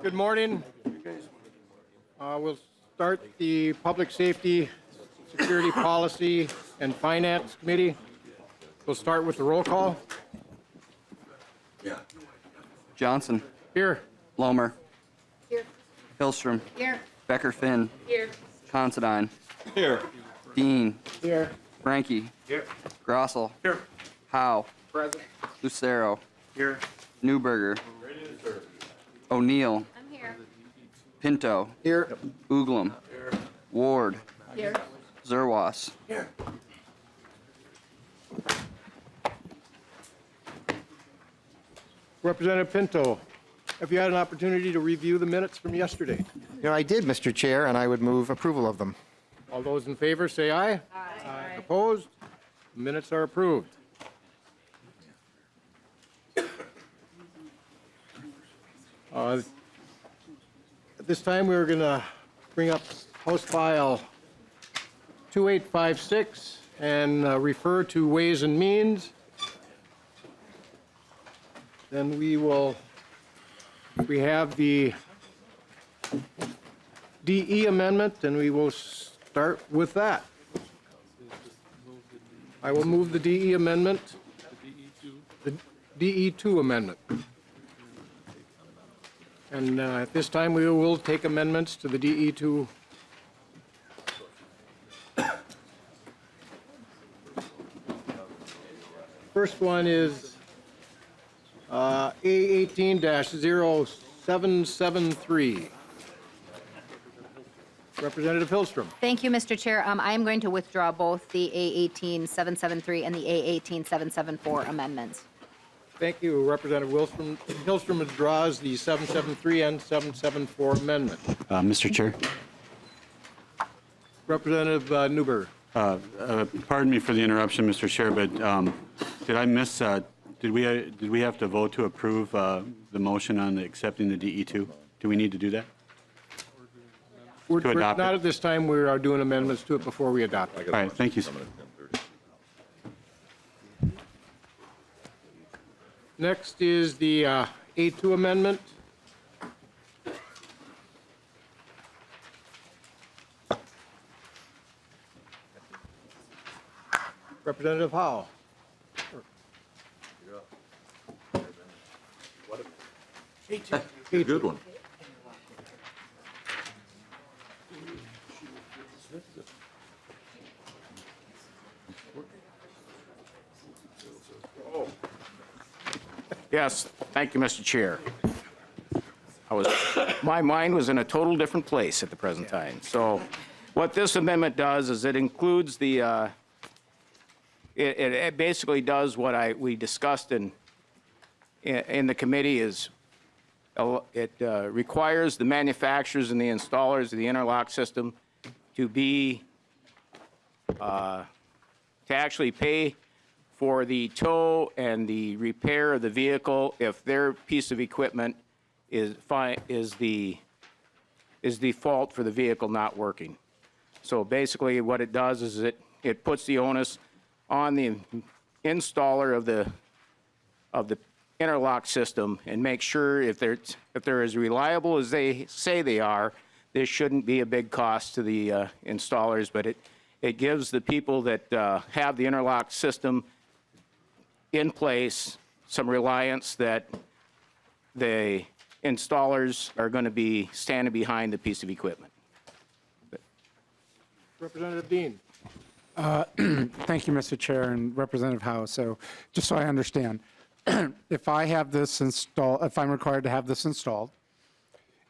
Good morning. We'll start the Public Safety, Security Policy, and Finance Committee. We'll start with the roll call. Johnson. Here. Lomer. Here. Hillstrom. Here. Becker Finn. Here. Considine. Here. Dean. Here. Frankie. Here. Grossel. Here. Howe. Present. Lucero. Here. Newberger. O'Neill. I'm here. Pinto. Here. Uglum. Ward. Here. Zerwas. Here. Representative Pinto, have you had an opportunity to review the minutes from yesterday? I did, Mr. Chair, and I would move approval of them. All those in favor say aye. Aye. Opposed? Minutes are approved. At this time, we're going to bring up House File 2856 and refer to Ways and Means. Then we have the DE amendment, and we will start with that. I will move the DE amendment. The DE2 amendment. And at this time, we will take amendments to the DE2. First one is A18-0773. Representative Hillstrom. Thank you, Mr. Chair. I am going to withdraw both the A18-773 and the A18-774 amendments. Thank you, Representative Wilson. Hillstrom withdraws the 773 and 774 amendment. Mr. Chair, Representative Newberger. pardon me for the interruption, Mr. Chair, but did I miss, did we have to vote to approve the motion on accepting the DE2? Do we need to do that? We're adopt not it? at this time. We are doing amendments to it before we adopt it. All right, thank you, sir. Next is the A2 amendment. Representative Howe. Good one. Yes, thank you, Mr. Chair. My mind was in a total different place at the present time. So what this amendment does is it includes the, it basically does what we discussed in the committee is it requires the manufacturers and the installers of the interlock system to actually pay for the tow and the repair of the vehicle if their piece of equipment is the fault for the vehicle not working. So basically what it does is it puts the onus on the installer of the interlock system and makes sure if they're as reliable as they say they are, this shouldn't be a big cost to the installers, but it gives the people that have the interlock system in place some reliance that the installers are going to be standing behind the piece of equipment. Representative Dean. Thank you, Mr. Chair and Representative Howe. So just so I understand, if I have this installed, if I'm required to have this installed,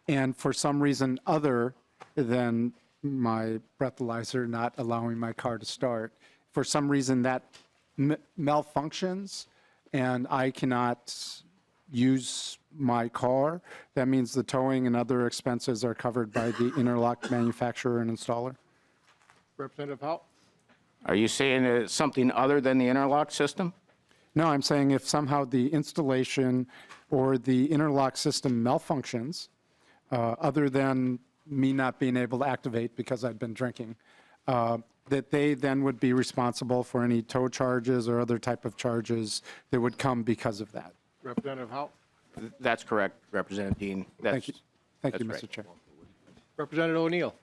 and for some reason other than my breathalyzer not allowing my car to start, for some reason that malfunctions and I cannot use my car, that means the towing and other expenses are covered by the interlock manufacturer and installer? Representative Howe. Are you saying it's something other than the interlock system? No, I'm saying if somehow the installation or the interlock system malfunctions, other than me not being able to activate because I've been drinking, that they then would be responsible for any tow charges or other type of charges that would come because of that. Representative Howe. That's correct, Representative Dean. Thank you. Thank you, That's Mr. Chair. Representative O'Neill.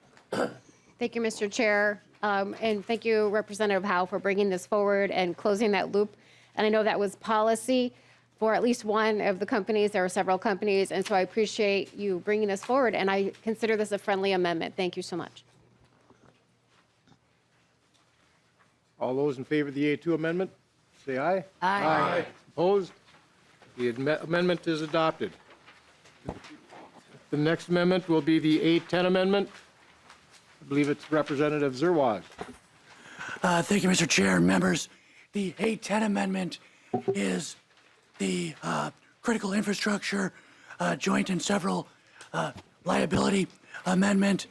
Thank you, Mr. Chair. And thank you, Representative Howe, for bringing this forward and closing that loop. And I know that was policy for at least one of the companies. There are several companies, and so I appreciate you bringing this forward, and I consider this a friendly amendment. Thank you so much. All those in favor of the A2 amendment, say aye. Aye. Opposed? The amendment is adopted. The next amendment will be the A10 amendment. I believe it's Representative Zerwas. Thank you, Mr. Chair and members. The A10 amendment is the critical infrastructure joint and several liability amendment.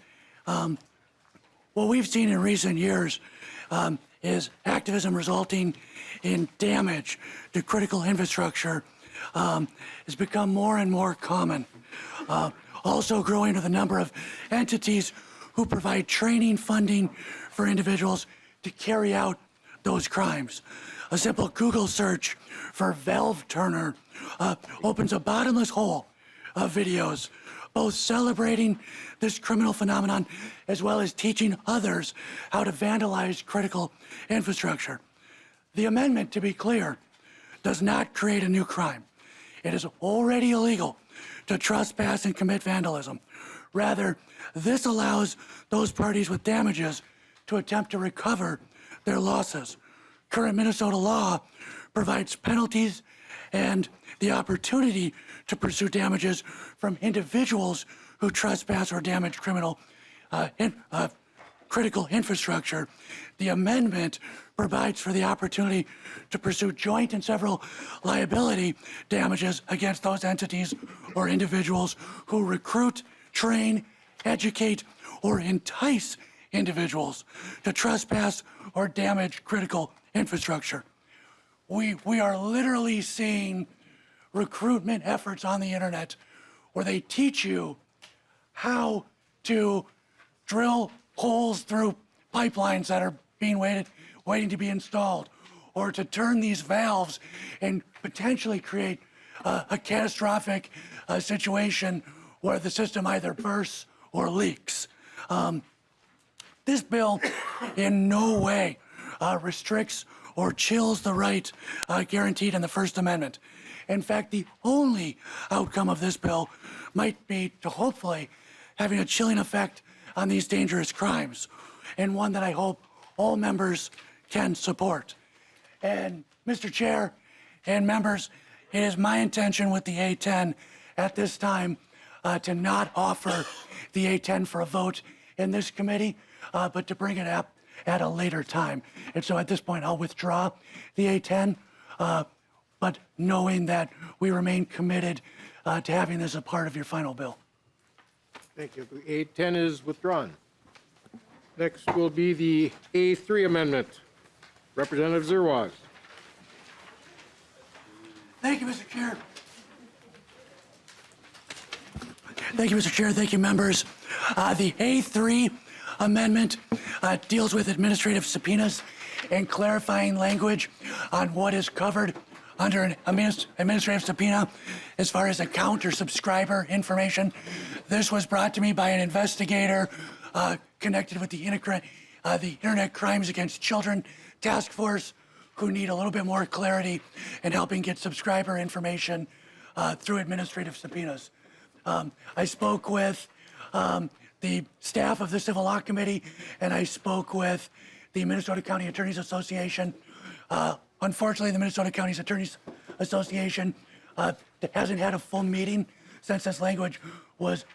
What we've seen in recent years is activism resulting in damage to critical infrastructure has become more and more common. Also growing to the number of entities who provide training funding for individuals to carry out those crimes. A simple Google search for valve turner opens a bottomless hole of videos, both celebrating this criminal phenomenon as well as teaching others how to vandalize critical infrastructure. The amendment, to be clear, does not create a new crime. It is already illegal to trespass and commit vandalism. Rather, this allows those parties with damages to attempt to recover their losses. Current Minnesota law provides penalties and the opportunity to pursue damages from individuals who trespass or damage critical infrastructure. The amendment provides for the opportunity to pursue joint and several liability damages against those entities or individuals who recruit, train, educate, or entice individuals to trespass or damage critical infrastructure. We are literally seeing recruitment efforts on the internet where they teach you how to drill holes through pipelines that are being waiting to be installed, or to turn these valves and potentially create a catastrophic situation where the system either bursts or leaks. This bill in no way restricts or chills the right guaranteed in the First Amendment. In fact, the only outcome of this bill might be to hopefully having a chilling effect on these dangerous crimes, and one that I hope all members can support. And Mr. Chair and members, it is my intention with the A10 at this time to not offer the A10 for a vote in this committee, but to bring it up at a later time. And so at this point, I'll withdraw the A10, but knowing that we remain committed to having this a part of your final bill. Thank you. The A10 is withdrawn. Next will be the A3 amendment. Representative Zerwas. Thank you, Mr. Chair. Thank you, Mr. Chair. Thank you, members. The A3 amendment deals with administrative subpoenas and clarifying language on what is covered under an administrative subpoena as far as account or subscriber information. This was brought to me by an investigator connected with the Internet Crimes Against Children Task Force, who need a little bit more clarity in helping get subscriber information through administrative subpoenas. I spoke with the staff of the Civil Law Committee, and I spoke with the Minnesota County Attorneys Association. Unfortunately, the Minnesota County Attorneys Association hasn't had a full meeting since this language was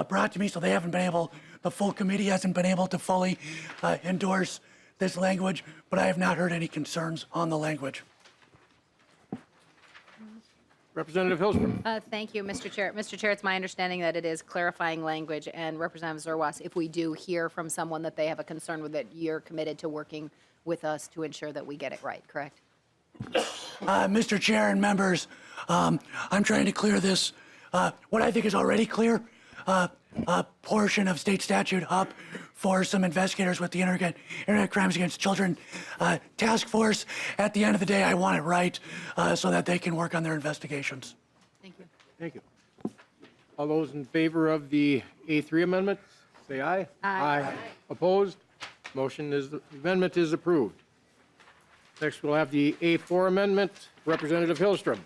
brought to me, so they haven't been able, the full committee hasn't been able to fully endorse this language, but I have not heard any concerns on the language. Representative Hilstrom. Thank you, Mr. Chair. Mr. Chair, it's my understanding that it is clarifying language, and Representative Zerwas, if we do hear from someone that they have a concern with it, you're committed to working with us to ensure that we get it right, correct? Mr. Chair and members, I'm trying to clear this, what I think is already clear, a portion of state statute up for some investigators with the Internet Crimes Against Children Task Force. At the end of the day, I want it right so that they can work on their investigations. Thank you. Thank you. All those in favor of the A3 amendment, say aye. Aye. Opposed? The amendment is approved. Next, we'll have the A4 amendment. Representative Hillstrom.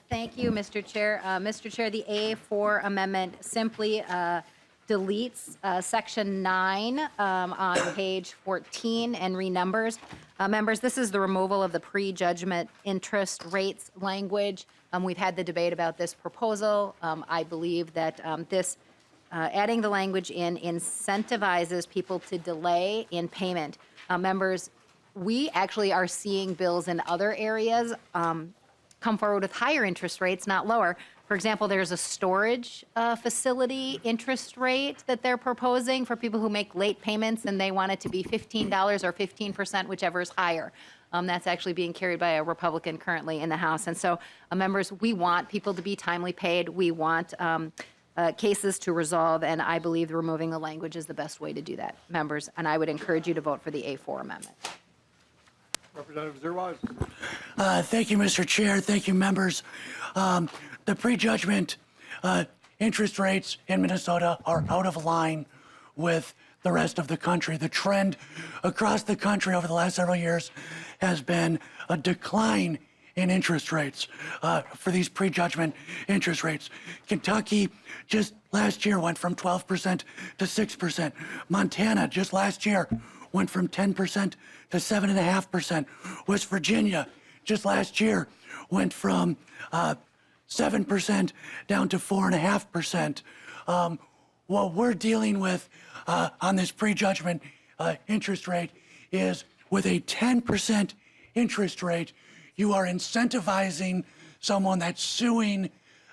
Thank you, Mr. Chair. Mr. Chair, the A4 amendment simply deletes Section 9 on page 14 and renumbers. Members, this is the removal of the prejudgment interest rates language. We've had the debate about this proposal. I believe that this adding the language in incentivizes people to delay in payment. Members, we actually are seeing bills in other areas come forward with higher interest rates, not lower. For example, there's a storage facility interest rate that they're proposing for people who make late payments, and they want it to be $15 or 15%, whichever is higher. That's actually being carried by a Republican currently in the House. And so, members, we want people to be timely paid. We want cases to resolve, and I believe removing the language is the best way to do that, members. And I would encourage you to vote for the A4 amendment. Representative Zerwas. Thank you, Mr. Chair. Thank you, members. The prejudgment interest rates in Minnesota are out of line with the rest of the country. The trend across the country over the last several years has been a decline in interest rates for these prejudgment interest rates. Kentucky just last year went from 12% to 6%. Montana just last year went from 10% to 7.5%. West Virginia just last year went from 7% down to 4.5%. What we're dealing with on this prejudgment interest rate is with a 10% interest rate, you are incentivizing someone that's suing,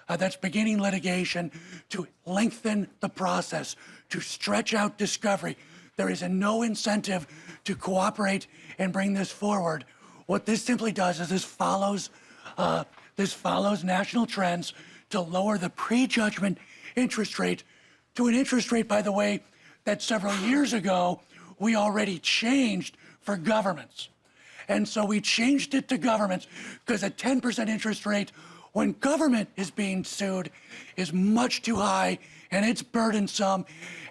that's beginning litigation, to lengthen the process, to stretch out discovery. There is no incentive to cooperate and bring this forward. What this simply does is this follows national trends to lower the prejudgment interest rate to an interest rate, by the way, that several years ago we already changed for governments. And so we changed it to governments because a 10% interest rate when government is being sued is much too high, and it's burdensome,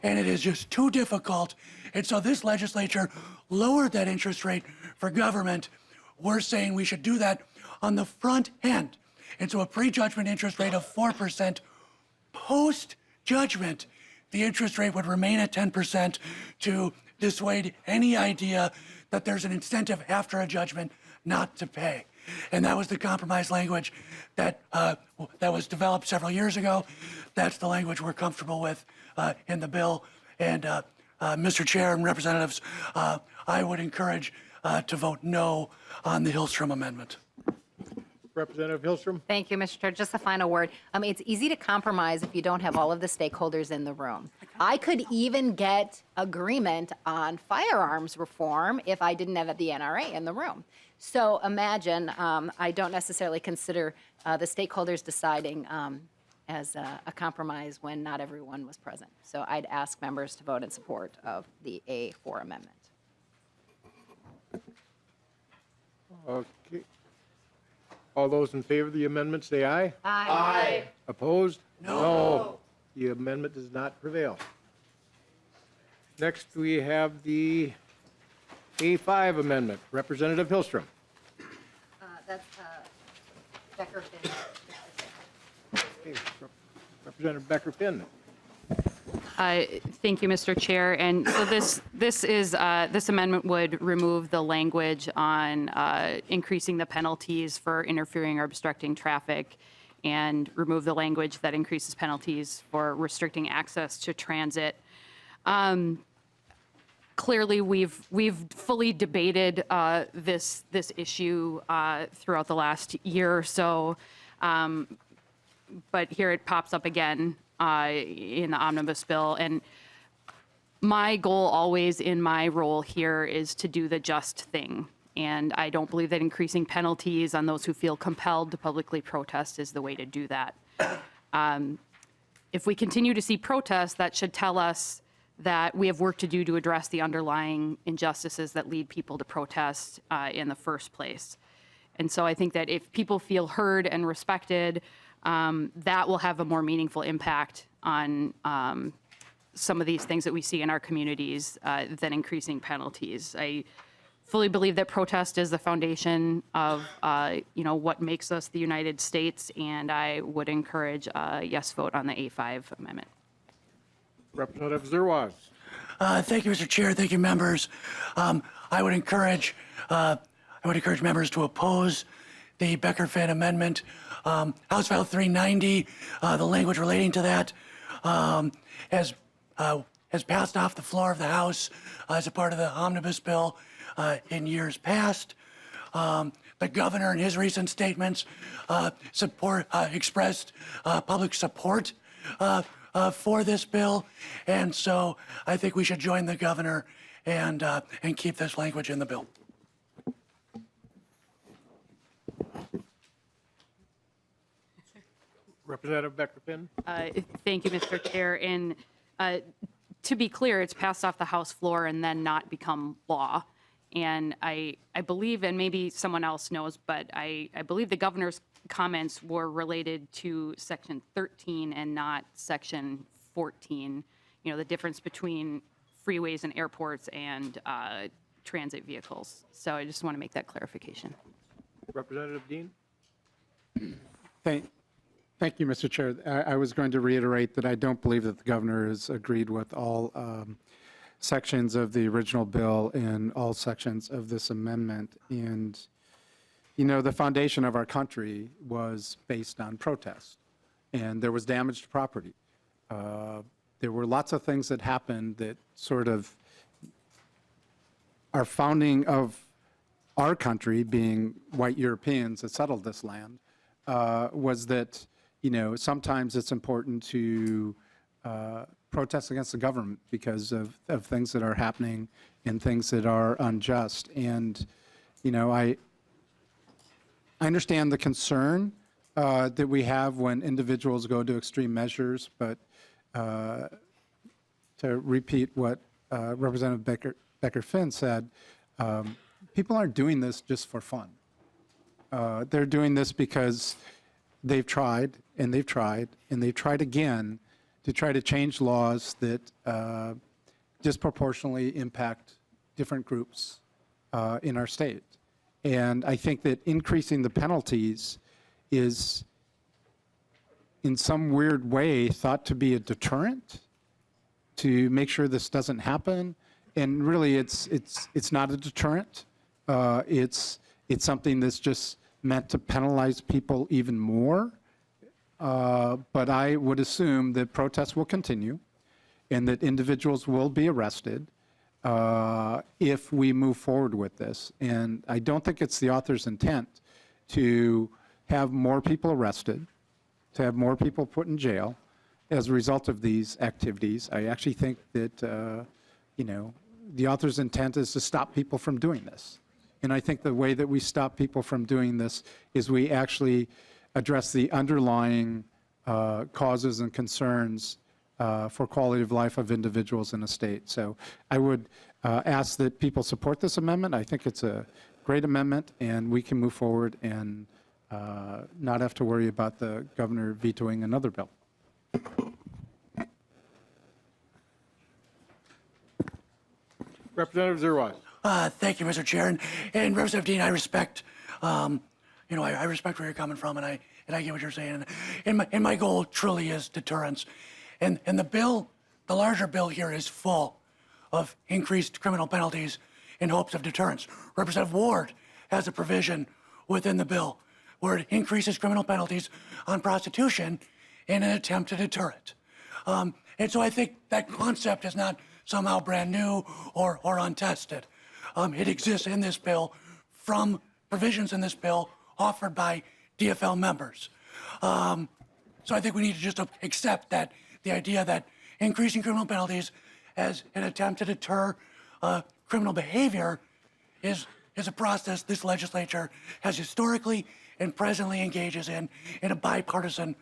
and it is just too difficult. And so this legislature lowered that interest rate for government. We're saying we should do that on the front end. And so a prejudgment interest rate of 4%, post-judgment, the interest rate would remain at 10% to dissuade any idea that there's an incentive after a judgment not to pay. And that was the compromise language that was developed several years ago. That's the language we're comfortable with in the bill. And Mr. Chair and representatives, I would encourage to vote no on the Hillstrom amendment. Representative Hillstrom. Thank you, Mr. Chair. Just a final word. It's easy to compromise if you don't have all of the stakeholders in the room. I could even get agreement on firearms reform if I didn't have the NRA in the room. So imagine, I don't necessarily consider the stakeholders deciding as a compromise when not everyone was present. So I'd ask members to vote in support of the A4 amendment. Okay. All those in favor of the amendment, say aye. Aye. Opposed? No. The amendment does not prevail. Next, we have the A5 amendment. Representative Hillstrom. That's Becker-Finn. Okay. Representative Becker-Finn. Thank you, Mr. Chair. And so this amendment would remove the language on increasing the penalties for interfering or obstructing traffic, and remove the language that increases penalties for restricting access to transit. Clearly, we've fully debated this issue throughout the last year or so, but here it pops up again in the Omnibus bill. And my goal always in my role here is to do the just thing. And I don't believe that increasing penalties on those who feel compelled to publicly protest is the way to do that. If we continue to see protests, that should tell us that we have work to do to address the underlying injustices that lead people to protest in the first place. And so I think that if people feel heard and respected, that will have a more meaningful impact on some of these things that we see in our communities than increasing penalties. I fully believe that protest is the foundation of, what makes us the United States, and I would encourage a yes vote on the A5 amendment. Representative Zerwas. Thank you, Mr. Chair. Thank you, members. I would encourage members to oppose the Becker-Finn amendment. House File 390, the language relating to that, has passed off the floor of the House as a part of the Omnibus bill in years past. The governor, in his recent statements, expressed public support for this bill, and so I think we should join the governor and keep this language in the bill. Representative Becker-Finn. Thank you, Mr. Chair. And to be clear, it's passed off the House floor and then not become law. And I believe, and maybe someone else knows, but I believe the governor's comments were related to Section 13 and not Section 14, the difference between freeways and airports and transit vehicles. So I just want to make that clarification. Representative Dean. Thank you, Mr. Chair. I was going to reiterate that I don't believe that the governor has agreed with all sections of the original bill and all sections of this amendment. And, the foundation of our country was based on protest, and there was damage to property. There were lots of things that happened that sort of our founding of our country, being white Europeans that settled this land, was that sometimes it's important to protest against the government because of things that are happening and things that are unjust. And, I understand the concern that we have when individuals go to extreme measures, but to repeat what Representative Becker-Finn said, people aren't doing this just for fun. They're doing this because they've tried, and they've tried, and they've tried again to try to change laws that disproportionately impact different groups in our state. And I think that increasing the penalties is, in some weird way, thought to be a deterrent to make sure this doesn't happen. And really, it's not a deterrent. It's something that's just meant to penalize people even more. But I would assume that protests will continue and that individuals will be arrested if we move forward with this. And I don't think it's the author's intent to have more people arrested, to have more people put in jail as a result of these activities. I actually think that, the author's intent is to stop people from doing this. And I think the way that we stop people from doing this is we actually address the underlying causes and concerns for quality of life of individuals in a state. So I would ask that people support this amendment. I think it's a great amendment, and we can move forward and not have to worry about the governor vetoing another bill. Representative Zerwas. Thank you, Mr. Chair. And Representative Dean, I respect, I respect where you're coming from, and I get what you're saying. And my goal truly is deterrence. And the larger bill here is full of increased criminal penalties in hopes of deterrence. Representative Ward has a provision within the bill where it increases criminal penalties on prostitution in an attempt to deter it. And so I think that concept is not somehow brand new or untested. It exists in this bill from provisions in this bill offered by DFL members. So I think we need to just accept that the idea that increasing criminal penalties as an attempt to deter criminal behavior is a process this legislature has historically and presently engages in a bipartisan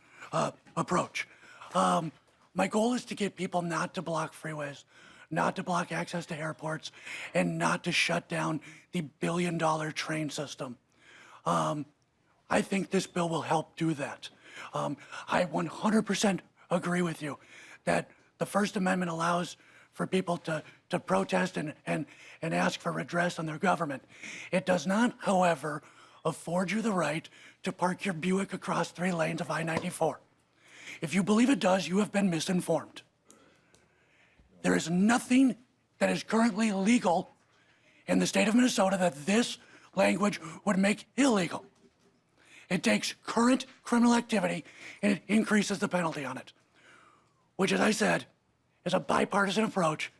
approach. My goal is to get people not to block freeways, not to block access to airports, and not to shut down the billion-dollar train system. I think this bill will help do that. I 100% agree with you that the First Amendment allows for people to protest and ask for redress on their government. It does not, however, afford you the right to park your Buick across 3 lanes of I-94. If you believe it does, you have been misinformed. There is nothing that is currently legal in the state of Minnesota that this language would make illegal. It takes current criminal activity and it increases the penalty on it, which, as I said, is a bipartisan approach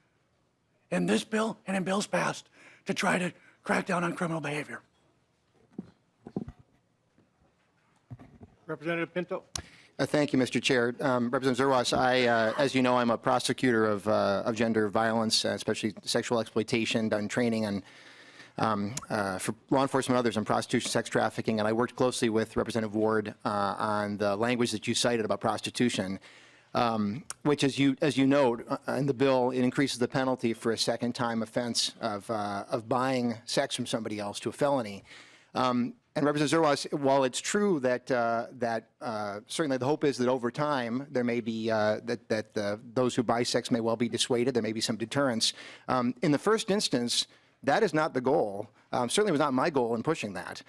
in this bill and in bills passed to try to crack down on criminal behavior. Representative Pinto? Thank you, Mr. Chair. Representative Zerwas, as you know, I'm a prosecutor of gender violence, especially sexual exploitation, done training for law enforcement and others on prostitution, sex trafficking, and I worked closely with Representative Ward on the language that you cited about prostitution, which, as you note, in the bill, it increases the penalty for a second-time offense of buying sex from somebody else to a felony. And Representative Zerwas, while it's true that certainly the hope is that over time there may be those who buy sex may well be dissuaded, there may be some deterrence. In the first instance, that is not the goal. Certainly was not my goal in pushing that.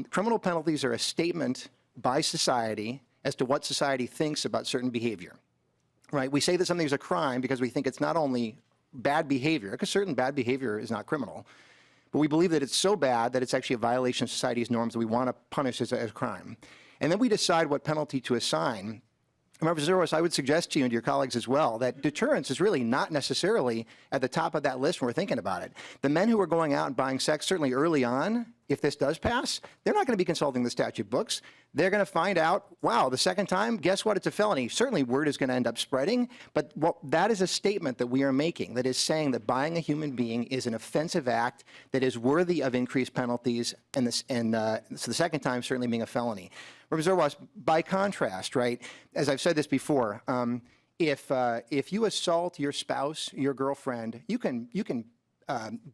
Criminal penalties are a statement by society as to what society thinks about certain behavior. Right? We say that something is a crime because we think it's not only bad behavior, because certain bad behavior is not criminal, but we believe that it's so bad that it's actually a violation of society's norms that we want to punish as a crime. And then we decide what penalty to assign. And Representative Zerwas, I would suggest to you and to your colleagues as well that deterrence is really not necessarily at the top of that list when we're thinking about it. The men who are going out and buying sex, certainly early on, if this does pass, they're not going to be consulting the statute books. They're going to find out, wow, the second time, guess what? It's a felony. Certainly word is going to end up spreading, but that is a statement that we are making that is saying that buying a human being is an offensive act that is worthy of increased penalties, so the second time certainly being a felony. Representative Zerwas, by contrast, right, as I've said this before, if you assault your spouse, your girlfriend, you can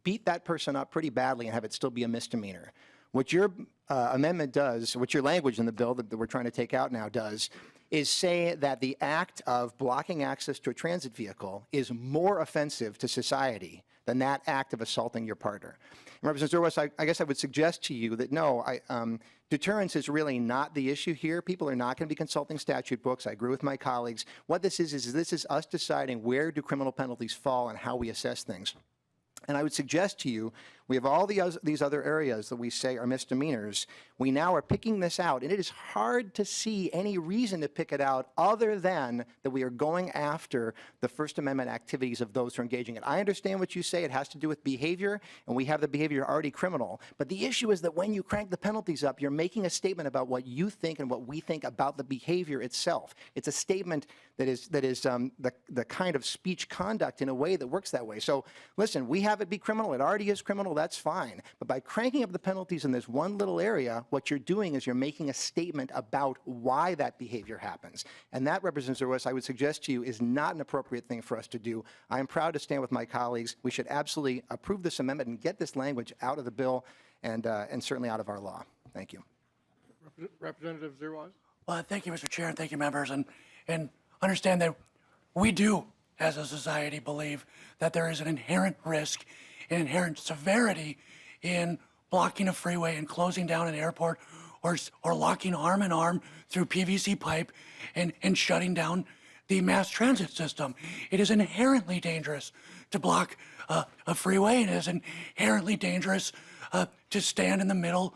beat that person up pretty badly and have it still be a misdemeanor. What your amendment does, what your language in the bill that we're trying to take out now does, is say that the act of blocking access to a transit vehicle is more offensive to society than that act of assaulting your partner. And Representative Zerwas, I guess I would suggest to you that no, deterrence is really not the issue here. People are not going to be consulting statute books. I agree with my colleagues. What this is this is us deciding where do criminal penalties fall and how we assess things. And I would suggest to you, we have all these other areas that we say are misdemeanors. We now are picking this out, and it is hard to see any reason to pick it out other than that we are going after the First Amendment activities of those who are engaging it. I understand what you say. It has to do with behavior, and we have the behavior already criminal. But the issue is that when you crank the penalties up, you're making a statement about what you think and what we think about the behavior itself. It's a statement that is the kind of speech conduct in a way that works that way. So listen, we have it be criminal. It already is criminal. That's fine. But by cranking up the penalties in this one little area, what you're doing is you're making a statement about why that behavior happens. And that, Representative Zerwas, I would suggest to you, is not an appropriate thing for us to do. I am proud to stand with my colleagues. We should absolutely approve this amendment and get this language out of the bill and certainly out of our law. Thank you. Representative Zerwas? Well, thank you, Mr. Chair, and thank you, members. And understand that we do, as a society, believe that there is an inherent risk, an inherent severity in blocking a freeway and closing down an airport or locking arm in arm through PVC pipe and shutting down the mass transit system. It is inherently dangerous to block a freeway, and it is inherently dangerous to stand in the middle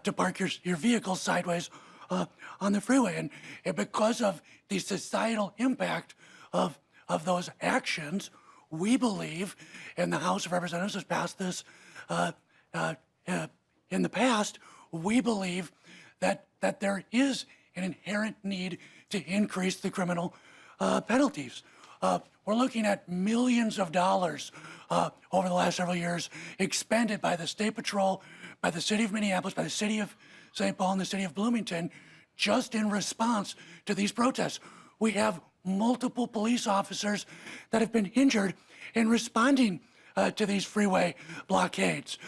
to park your vehicle sideways on the freeway. And because of the societal impact of those actions, we believe, and the House of Representatives has passed this in the past, we believe that there is an inherent need to increase the criminal penalties. We're looking at millions of dollars over the last several years expended by the State Patrol, by the City of Minneapolis, by the City of St. Paul, and the City of Bloomington, just in response to these protests. We have multiple police officers that have been injured in responding to these freeway blockades,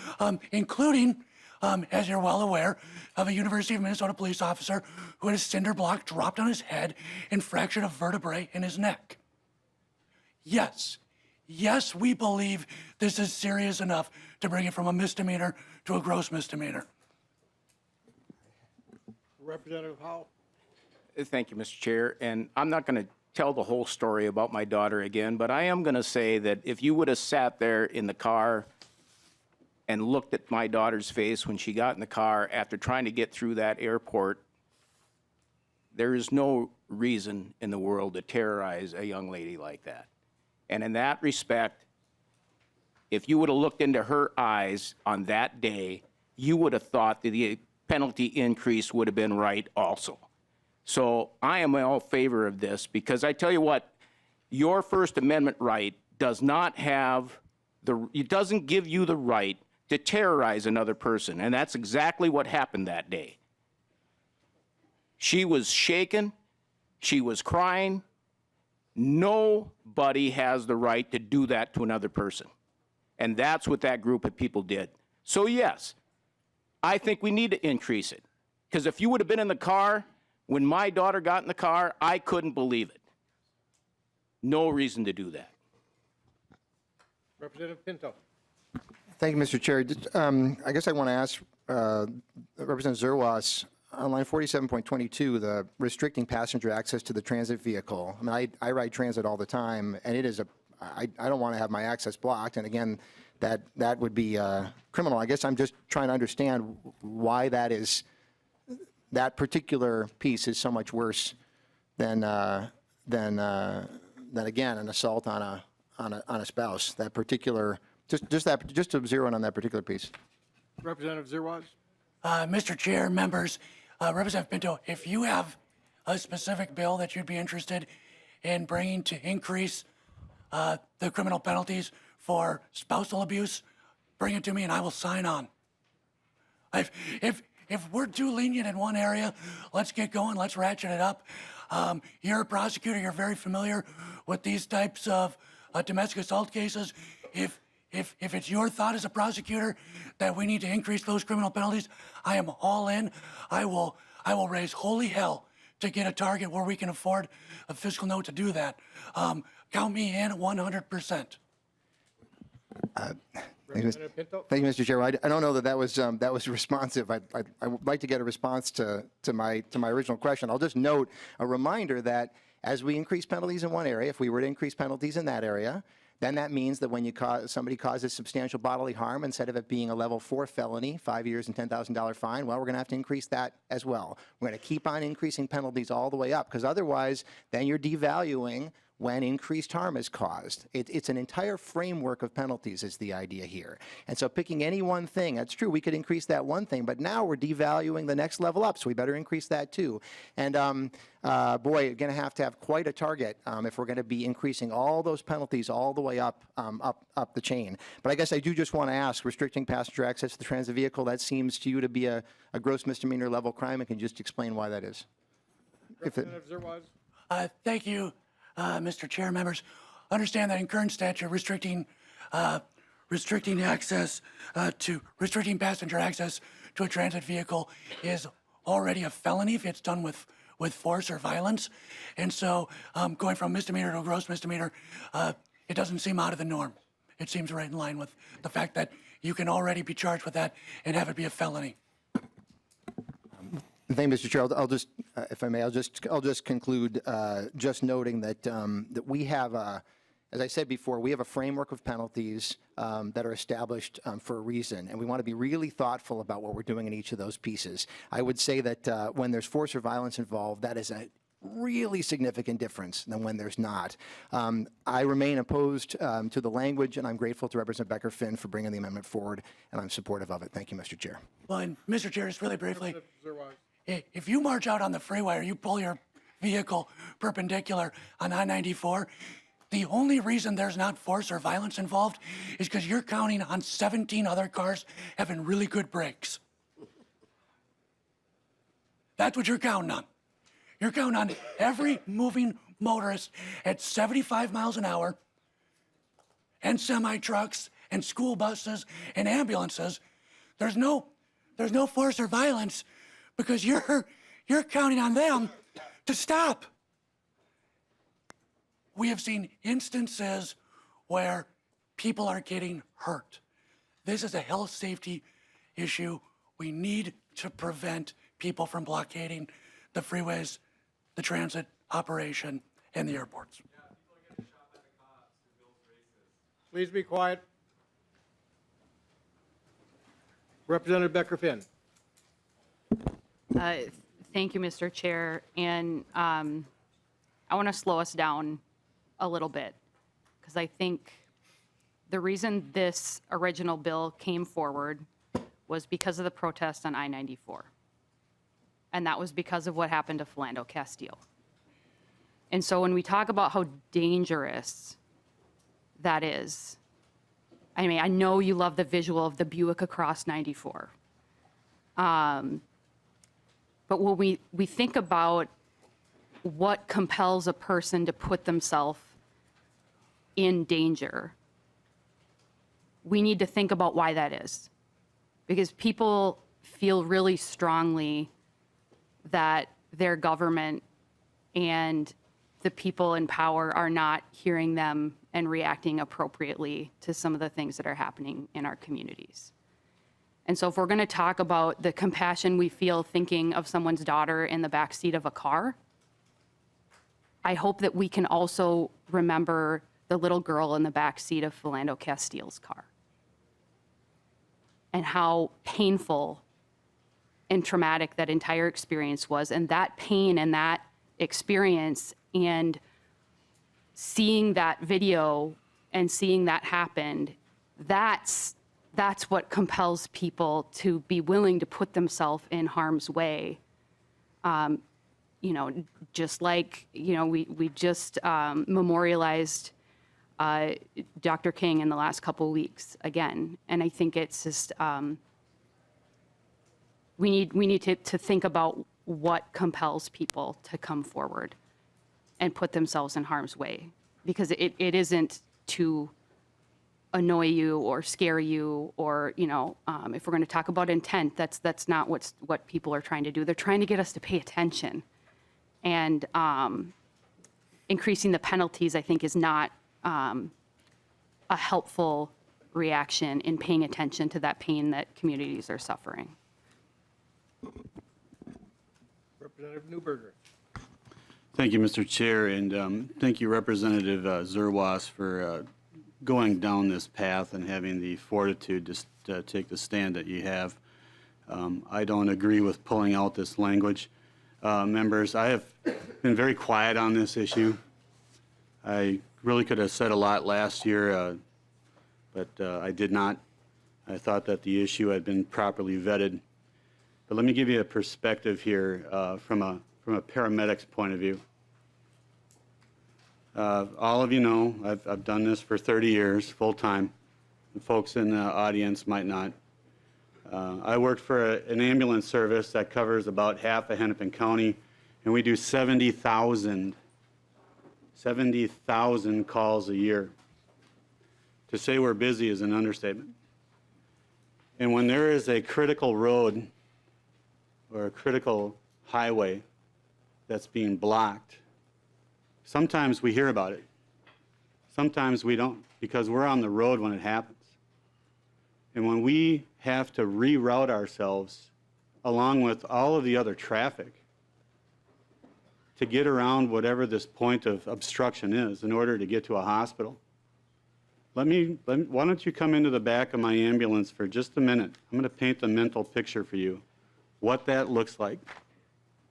including as you're well aware, of a University of Minnesota police officer who had a cinder block dropped on his head and fractured a vertebrae in his neck. Yes, we believe this is serious enough to bring it from a misdemeanor to a gross misdemeanor. Representative Howe? Thank you, Mr. Chair. And I'm not going to tell the whole story about my daughter again, but I am going to say that if you would have sat there in the car and looked at my daughter's face when she got in the car after trying to get through that airport, there is no reason in the world to terrorize a young lady like that. And in that respect, if you would have looked into her eyes on that day, you would have thought that the penalty increase would have been right also. So I am in all favor of this because I tell you what, your First Amendment right does not have it doesn't give you the right to terrorize another person. And that's exactly what happened that day. She was shaken. She was crying. Nobody has the right to do that to another person. And that's what that group of people did. So yes, I think we need to increase it. Because if you would have been in the car when my daughter got in the car, I couldn't believe it. No reason to do that. Representative Pinto? Thank you, Mr. Chair. I guess I want to ask Representative Zerwas, on line 47.22, the restricting passenger access to the transit vehicle. I mean, I ride transit all the time, and it is I don't want to have my access blocked. And again, that would be criminal. I guess I'm just trying to understand why that particular piece is so much worse than again an assault on a spouse. That particular just to zero in on that particular piece. Representative Zerwas? Mr. Chair, members, Representative Pinto, if you have a specific bill that you'd be interested in bringing to increase the criminal penalties for spousal abuse, bring it to me and I will sign on. If we're too lenient in one area, let's get going, let's ratchet it up. You're a prosecutor, you're very familiar with these types of domestic assault cases. If it's your thought as a prosecutor that we need to increase those criminal penalties, I am all in. I will raise holy hell to get a target where we can afford a fiscal note to do that. Count me in 100%. Representative Pinto? Thank you, Mr. Chair. I don't know that was responsive. I would like to get a response to my original question. I'll just note a reminder that as we increase penalties in one area, if we were to increase penalties in that area, then that means that when somebody causes substantial bodily harm, instead of it being a level 4 felony, 5 years and $10,000 fine, well, we're going to have to increase that as well. We're going to keep on increasing penalties all the way up, because otherwise, then you're devaluing when increased harm is caused. It's an entire framework of penalties is the idea here. And so picking any one thing, that's true, we could increase that one thing, but now we're devaluing the next level up, so we better increase that too. And boy, you're going to have quite a target if we're going to be increasing all those penalties all the way up the chain. But I guess I do just want to ask, restricting passenger access to the transit vehicle, that seems to you to be a gross misdemeanor level crime, and can you just explain why that is? Representative Zerwas? Thank you, Mr. Chair, members. Understand that in current statute, restricting passenger access to a transit vehicle is already a felony if it's done with force or violence. And so going from misdemeanor to a gross misdemeanor, it doesn't seem out of the norm. It seems right in line with the fact that you can already be charged with that and have it be a felony. Thank you, Mr. Chair. I'll just, if I may, I'll just conclude just noting that that we have, as I said before, we have a framework of penalties that are established for a reason, and we want to be really thoughtful about what we're doing in each of those pieces. I would say that when there's force or violence involved, that is a really significant difference than when there's not. I remain opposed to the language, and I'm grateful to Representative Becker-Finn for bringing the amendment forward, and I'm supportive of it. Thank you, Mr. Chair. Well, and Mr. Chair, just really briefly, Zerwas? if you march out on the freeway or you pull your vehicle perpendicular on I-94, the only reason there's not force or violence involved is because you're counting on 17 other cars having really good brakes. That's what you're counting on. You're counting on every moving motorist at 75 miles an hour, and semi-trucks and school buses and ambulances. There's no there's no force or violence because you're counting on them to stop. We have seen instances where people are getting hurt. This is a health safety issue. We need to prevent people from blockading the freeways, the transit operation, and the airports. Please be quiet. Representative Becker-Finn. Thank you, Mr. Chair. And I want to slow us down a little bit because I think the reason this original bill came forward was because of the protest on I-94. And that was because of what happened to Philando Castile. And so when we talk about how dangerous that is, I mean, I know you love the visual of the Buick across 94. But when we think about what compels a person to put themselves in danger, we need to think about why that is. Because people feel really strongly that their government and the people in power are not hearing them and reacting appropriately to some of the things that are happening in our communities. And so if we're going to talk about the compassion we feel thinking of someone's daughter in the backseat of a car, I hope that we can also remember the little girl in the backseat of Philando Castile's car and how painful and traumatic that entire experience was. And that pain and that experience and seeing that video and seeing that happen, that's what compels people to be willing to put themselves in harm's way. You know, just like, you know, we just memorialized Dr. King in the last couple of weeks again. And I think it's just, we need to think about what compels people to come forward and put themselves in harm's way, because it isn't to annoy you or scare you, or, you know, if we're going to talk about intent, that's not what people are trying to do. They're trying to get us to pay attention, and increasing the penalties, I think, is not a helpful reaction in paying attention to that pain that communities are suffering. Representative Newberger. Thank you, Mr. Chair, and thank you, Representative Zerwas, for going down this path and having the fortitude to take the stand that you have. I don't agree with pulling out this language. Members, I have been very quiet on this issue. I really could have said a lot last year, but I did not. I thought that the issue had been properly vetted. But let me give you a perspective here from a paramedic's point of view. All of you know I've done this for 30 years, full time. The folks in the audience might not. I worked for an ambulance service that covers about half of Hennepin County, and we do 70,000 calls a year. To say we're busy is an understatement. And when there is a critical road or a critical highway that's being blocked, sometimes we hear about it. Sometimes we don't, because we're on the road when it happens. And when we have to reroute ourselves along with all of the other traffic to get around whatever this point of obstruction is in order to get to a hospital, why don't you come into the back of my ambulance for just a minute? I'm going to paint the mental picture for you, what that looks like.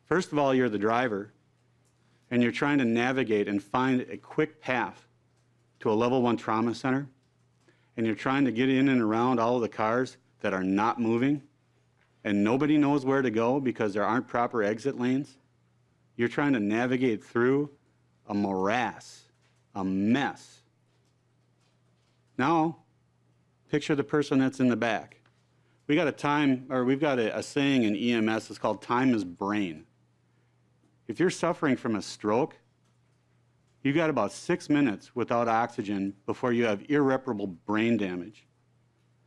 First of all, you're the driver, and you're trying to navigate and find a quick path to a level 1 trauma center, and you're trying to get in and around all of the cars that are not moving, and nobody knows where to go because there aren't proper exit lanes. You're trying to navigate through a morass, a mess. Now, picture the person that's in the back. We've got a saying in EMS, it's called time is brain. If you're suffering from a stroke, you've got about 6 minutes without oxygen before you have irreparable brain damage.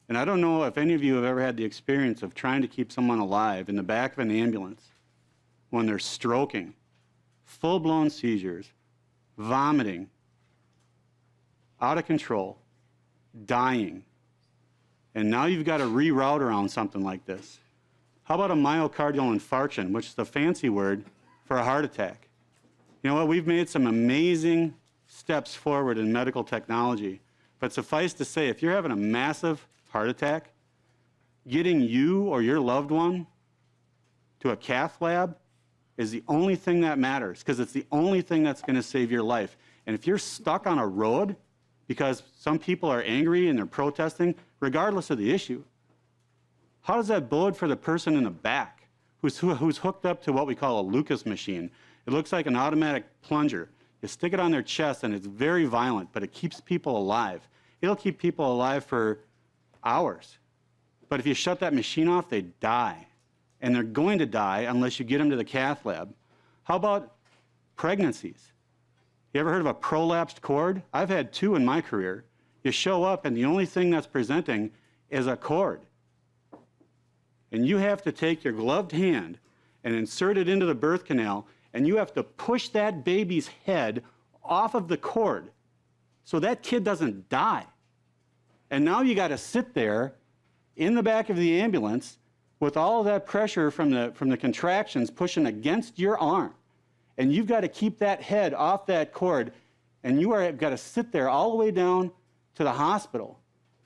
And I don't know if any of you have ever had the experience of trying to keep someone alive in the back of an ambulance when they're stroking, full-blown seizures, vomiting, out of control, dying. And now you've got to reroute around something like this. How about a myocardial infarction, which is the fancy word for a heart attack? You know what? We've made some amazing steps forward in medical technology. But suffice to say, if you're having a massive heart attack, getting you or your loved one to a cath lab is the only thing that matters, because it's the only thing that's going to save your life. And if you're stuck on a road because some people are angry and they're protesting, regardless of the issue, how does that bode for the person in the back who's hooked up to what we call a Lucas machine? It looks like an automatic plunger. You stick it on their chest and it's very violent, but it keeps people alive. It'll keep people alive for hours. But if you shut that machine off, they die. And they're going to die unless you get them to the cath lab. How about pregnancies? You ever heard of a prolapsed cord? I've had 2 in my career. You show up and the only thing that's presenting is a cord. And you have to take your gloved hand and insert it into the birth canal, and you have to push that baby's head off of the cord so that kid doesn't die. And now you got to sit there in the back of the ambulance with all of that pressure from the contractions pushing against your arm. And you've got to keep that head off that cord, and you are got to sit there all the way down to the hospital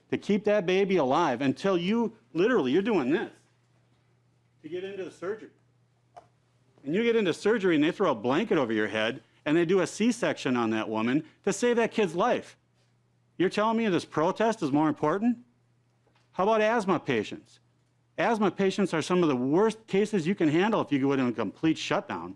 to keep that baby alive until you, literally, you're doing this to get into the surgery. And you get into surgery and they throw a blanket over your head and they do a C-section on that woman to save that kid's life. You're telling me this protest is more important? How about asthma patients? Asthma patients are some of the worst cases you can handle if you go into a complete shutdown.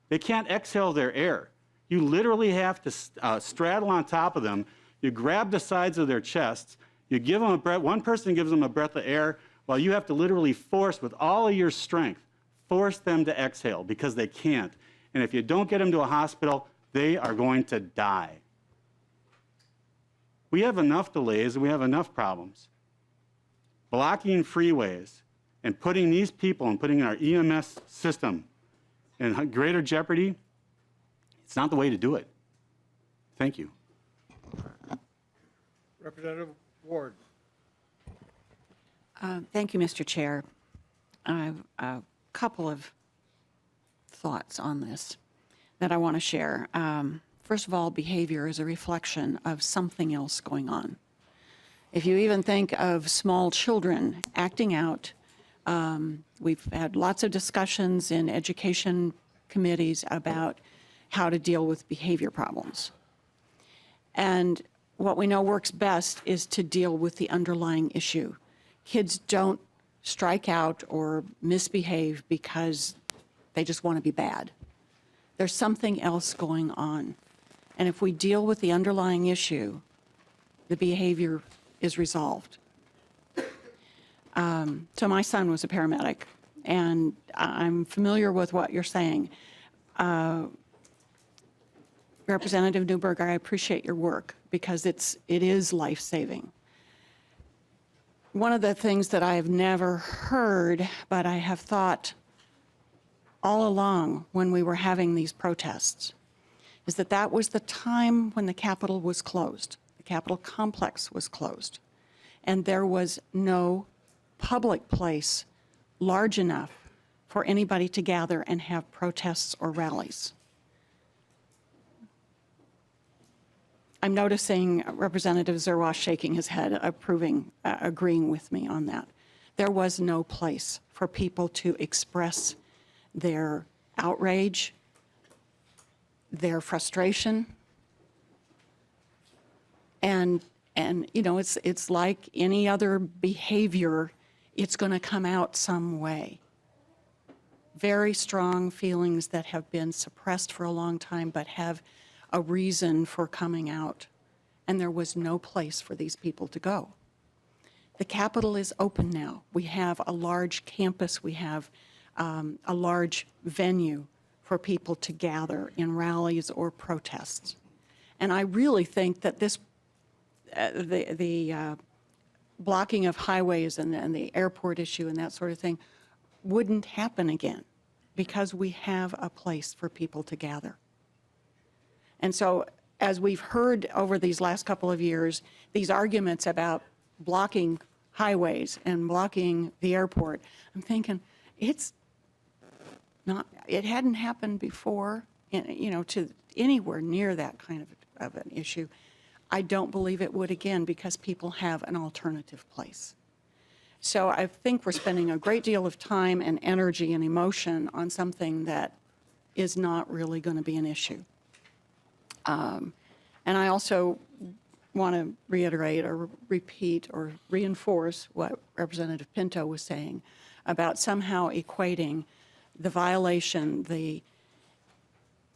They can't exhale their air. You literally have to straddle on top of them. You grab the sides of their chests. You give them a breath. One person gives them a breath of air while you have to literally force, with all of your strength, force them to exhale because they can't. And if you don't get them to a hospital, they are going to die. We have enough delays and we have enough problems. Blocking freeways and putting these people and putting our EMS system in greater jeopardy, it's not the way to do it. Thank you. Representative Ward. Thank you, Mr. Chair. I have a couple of thoughts on this that I want to share. First of all, behavior is a reflection of something else going on. If you even think of small children acting out, we've had lots of discussions in education committees about how to deal with behavior problems. And what we know works best is to deal with the underlying issue. Kids don't strike out or misbehave because they just want to be bad. There's something else going on. And if we deal with the underlying issue, the behavior is resolved. So my son was a paramedic, and I'm familiar with what you're saying. Representative Newberg, I appreciate your work because it is life-saving. One of the things that I have never heard, but I have thought all along when we were having these protests, is that that was the time when the Capitol was closed. The Capitol complex was closed. And there was no public place large enough for anybody to gather and have protests or rallies. I'm noticing Representative Zerwas shaking his head, agreeing with me on that. There was no place for people to express their outrage, their frustration, and you know, it's like any other behavior, it's going to come out some way. Very strong feelings that have been suppressed for a long time but have a reason for coming out. And there was no place for these people to go. The Capitol is open now. We have a large campus. We have a large venue for people to gather in rallies or protests. And I really think that this, blocking of highways and the airport issue and that sort of thing wouldn't happen again because we have a place for people to gather. And so as we've heard over these last couple of years, these arguments about blocking highways and blocking the airport, I'm thinking it hadn't happened before, to anywhere near that kind of an issue. I don't believe it would again because people have an alternative place. So I think we're spending a great deal of time and energy and emotion on something that is not really going to be an issue. And I also want to reiterate or repeat or reinforce what Representative Pinto was saying about somehow equating the violation, the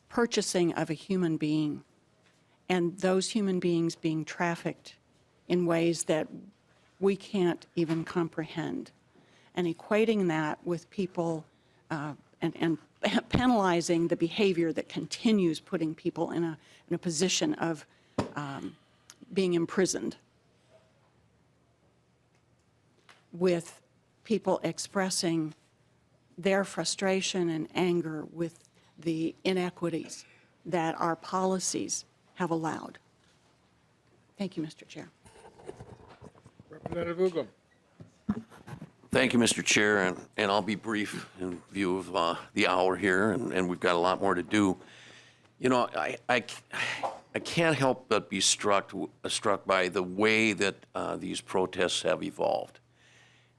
purchasing of a human being, and those human beings being trafficked in ways that we can't even comprehend, and equating that with people and penalizing the behavior that continues putting people in a position of being imprisoned, with people expressing their frustration and anger with the inequities that our policies have allowed. Thank you, Mr. Chair. Representative Uglum. Thank you, Mr. Chair, and I'll be brief in view of the hour here, and we've got a lot more to do. You know, I can't help but be struck by the way that these protests have evolved.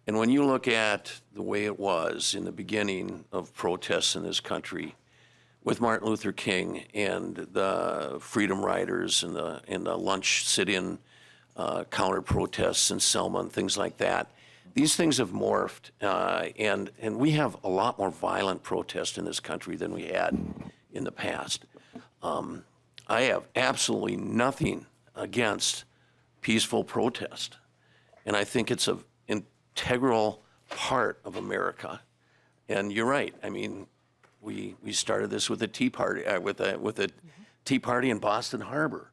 And when you look at the way it was in the beginning of protests in this country with Martin Luther King and the Freedom Riders and the lunch sit-in counter protests in Selma and things like that, these things have morphed, and we have a lot more violent protests in this country than we had in the past. I have absolutely nothing against peaceful protest, and I think it's an integral part of America. And you're right. I mean, we started this with a Tea Party, with a Tea Party in Boston Harbor,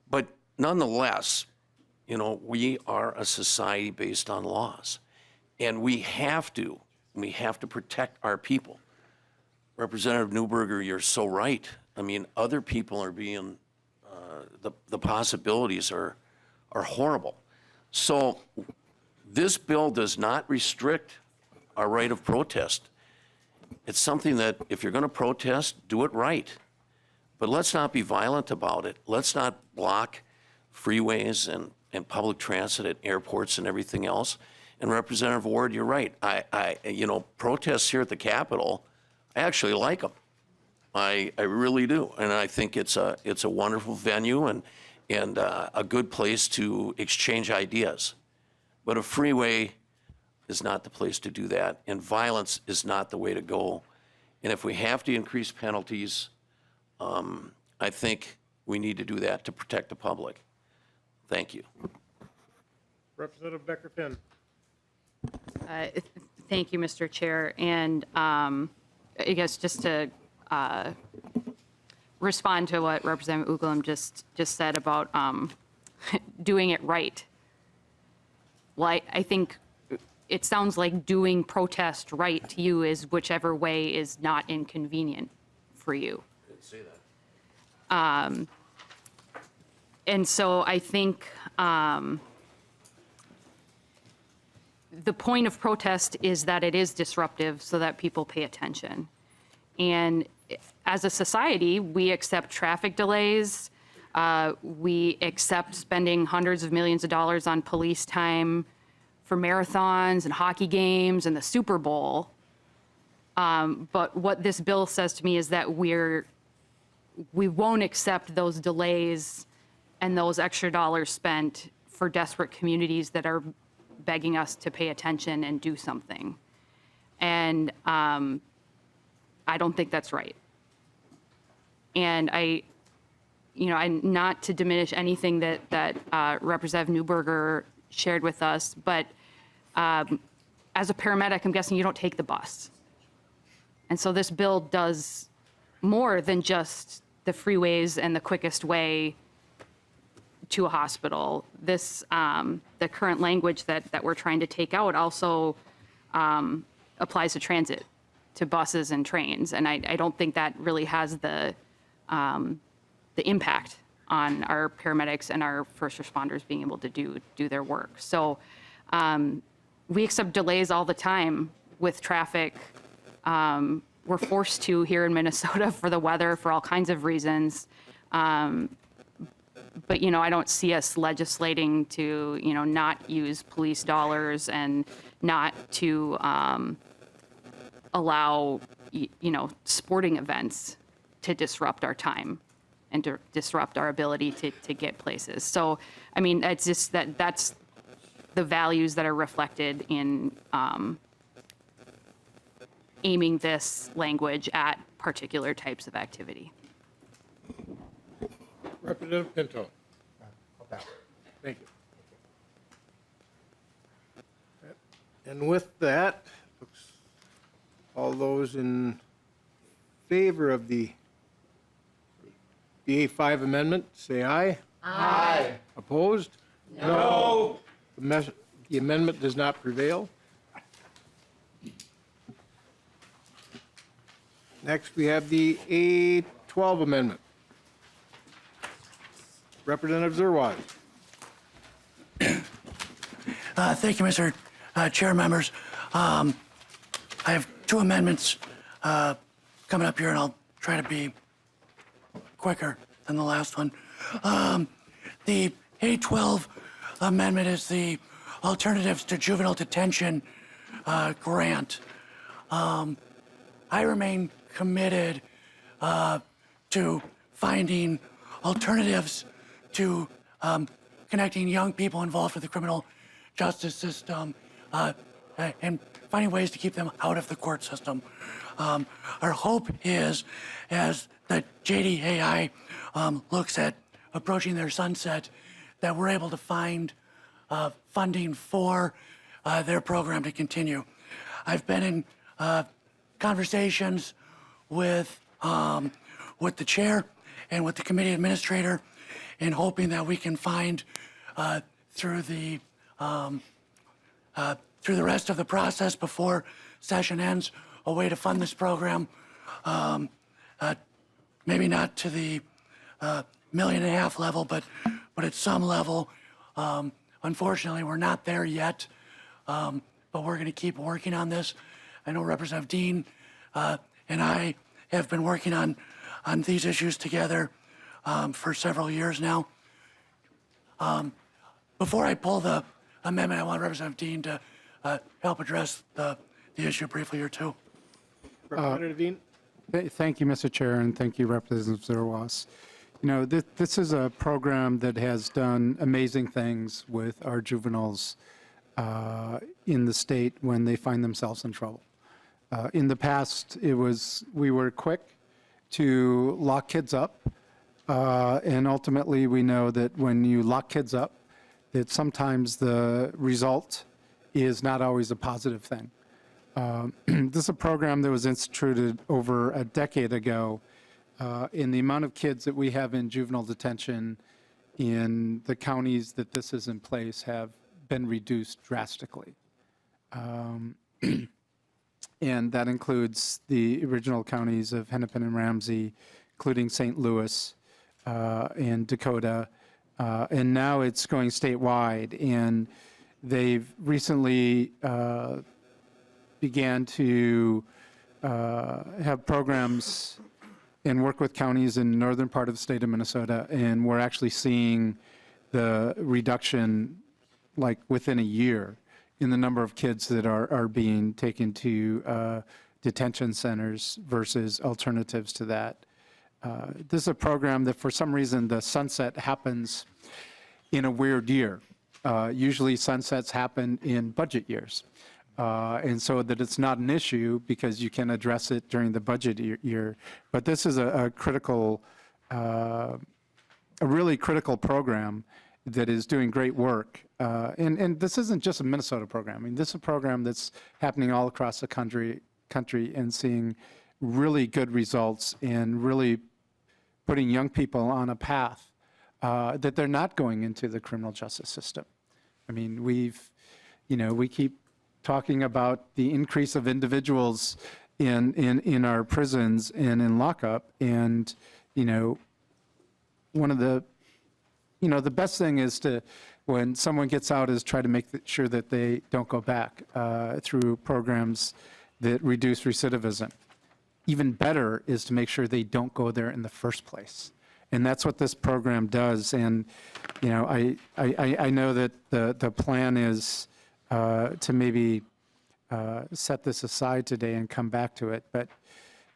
but nonetheless, you know, we are a society based on laws, and we have to protect our people. Representative Newberger, you're so right. I mean, other people are being, the possibilities are horrible. So this bill does not restrict our right of protest. It's something that if you're going to protest, do it right. But let's not be violent about it. Let's not block freeways and public transit at airports and everything else. And Representative Ward, you're right. You know, protests here at the Capitol, I actually like them. I really do. And I think it's a wonderful venue and a good place to exchange ideas. But a freeway is not the place to do that, and violence is not the way to go. And if we have to increase penalties, I think we need to do that to protect the public. Thank you. Representative Becker-Finn. Thank you, Mr. Chair. And I guess just to respond to what Representative Uglum just said about doing it right. Well, I think it sounds like doing protest right to you is whichever way is not inconvenient for you. I didn't say that. And so I think the point of protest is that it is disruptive so that people pay attention. And as a society, we accept traffic delays. We accept spending hundreds of millions of dollars on police time for marathons and hockey games and the Super Bowl. But what this bill says to me is that we won't accept those delays and those extra dollars spent for desperate communities that are begging us to pay attention and do something. And I don't think that's right. And not to diminish anything that Representative Newberger shared with us, but as a paramedic, I'm guessing you don't take the bus. And so this bill does more than just the freeways and the quickest way to a hospital. This, the current language that we're trying to take out also applies to transit, to buses and trains. And I don't think that really has the impact on our paramedics and our first responders being able to do their work. So we accept delays all the time with traffic. We're forced to here in Minnesota for the weather, for all kinds of reasons. But, you know, I don't see us legislating to, you know, not use police dollars and not to allow, you know, sporting events to disrupt our time and to disrupt our ability to get places. So, I mean, it's just that's the values that are reflected in aiming this language at particular types of activity. Representative Pinto. Thank you. And with that, all those in favor of the A5 amendment, say aye. Aye. Opposed? No. The amendment does not prevail. Next, we have the A12 amendment. Representative Zerwas. Thank you, Mr. Chair, members. I have two amendments coming up here, and I'll try to be quicker than the last one. The A12 amendment is the Alternatives to Juvenile Detention grant. I remain committed to finding alternatives to connecting young people involved with the criminal justice system and finding ways to keep them out of the court system. Our hope is, as the JDAI looks at approaching their sunset, that we're able to find funding for their program to continue. I've been in conversations with the chair and with the committee administrator, and hoping that we can find through the rest of the process before session ends a way to fund this program. Maybe not to the $1.5 million level, but at some level. Unfortunately, we're not there yet, but we're going to keep working on this. I know Representative Dean and I have been working on these issues together for several years now. Before I pull the amendment, I want Representative Dean to help address the issue briefly or two. Representative Dean. Thank you, Mr. Chair, and thank you, Representative Zerwas. You know, this is a program that has done amazing things with our juveniles in the state when they find themselves in trouble. In the past, we were quick to lock kids up, and ultimately we know that when you lock kids up, that sometimes the result is not always a positive thing. This is a program that was instituted over a decade ago, and the amount of kids that we have in juvenile detention in the counties that this is in place have been reduced drastically. And that includes the original counties of Hennepin and Ramsey, including St. Louis and Dakota, and now it's going statewide. And they've recently began to have programs and work with counties in the northern part of the state of Minnesota, and we're actually seeing the reduction like within a year in the number of kids that are being taken to detention centers versus alternatives to that. This is a program that for some reason the sunset happens in a weird year. Usually sunsets happen in budget years. And so that it's not an issue because you can address it during the budget year. But this is a critical, a really critical program that is doing great work. And this isn't just a Minnesota program. I mean, this is a program that's happening all across the country and seeing really good results and really putting young people on a path that they're not going into the criminal justice system. I mean, we keep talking about the increase of individuals in our prisons and in lockup, and, one of the, the best thing is to, when someone gets out, is try to make sure that they don't go back through programs that reduce recidivism. Even better is to make sure they don't go there in the first place. And that's what this program does. And, I know that the plan is to maybe set this aside today and come back to it. But,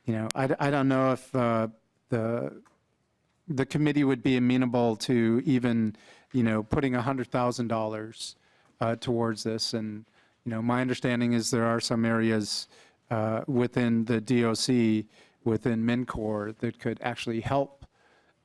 I don't know if the committee would be amenable to even, putting $100,000 towards this. And, my understanding is there are some areas within the DOC, within MnCOR, that could actually help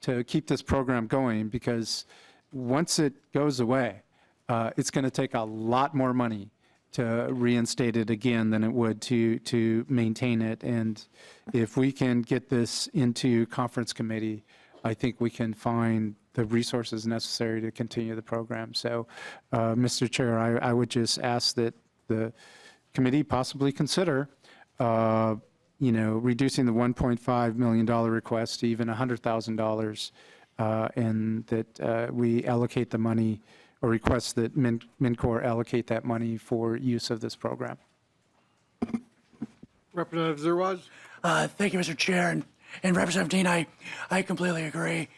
to keep this program going, because once it goes away, it's going to take a lot more money to reinstate it again than it would to maintain it. And if we can get this into conference committee, I think we can find the resources necessary to continue the program. So, Mr. Chair, I would just ask that the committee possibly consider reducing the $1.5 million request to even $100,000, and that we allocate the money, or request that MnCOR allocate that money for use of this program. Representative Zerwas? Thank you, Mr. Chair. And Representative Dean, I completely agree.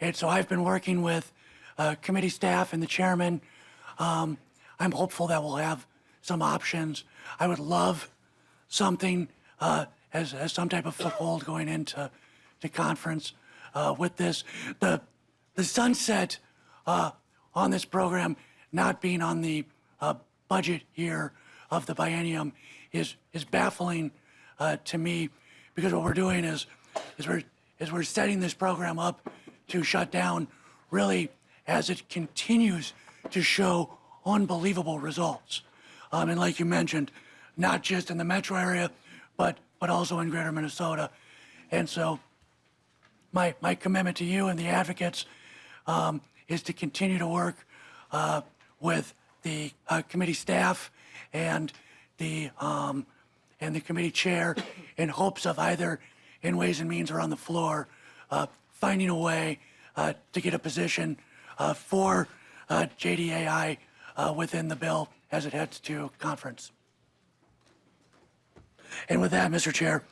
And so I've been working with committee staff and the chairman. I'm hopeful that we'll have some options. I would love something as some type of foothold going into the conference with this. The sunset on this program not being on the budget year of the biennium is baffling to me, because what we're doing is we're setting this program up to shut down, really, as it continues to show unbelievable results. And like you mentioned, not just in the metro area, but also in greater Minnesota. And so my commitment to you and the advocates is to continue to work with the committee staff and the committee chair, in hopes of either in Ways and Means or on the floor, finding a way to get a position for JDAI within the bill as it heads to conference. And with that, Mr. Chair,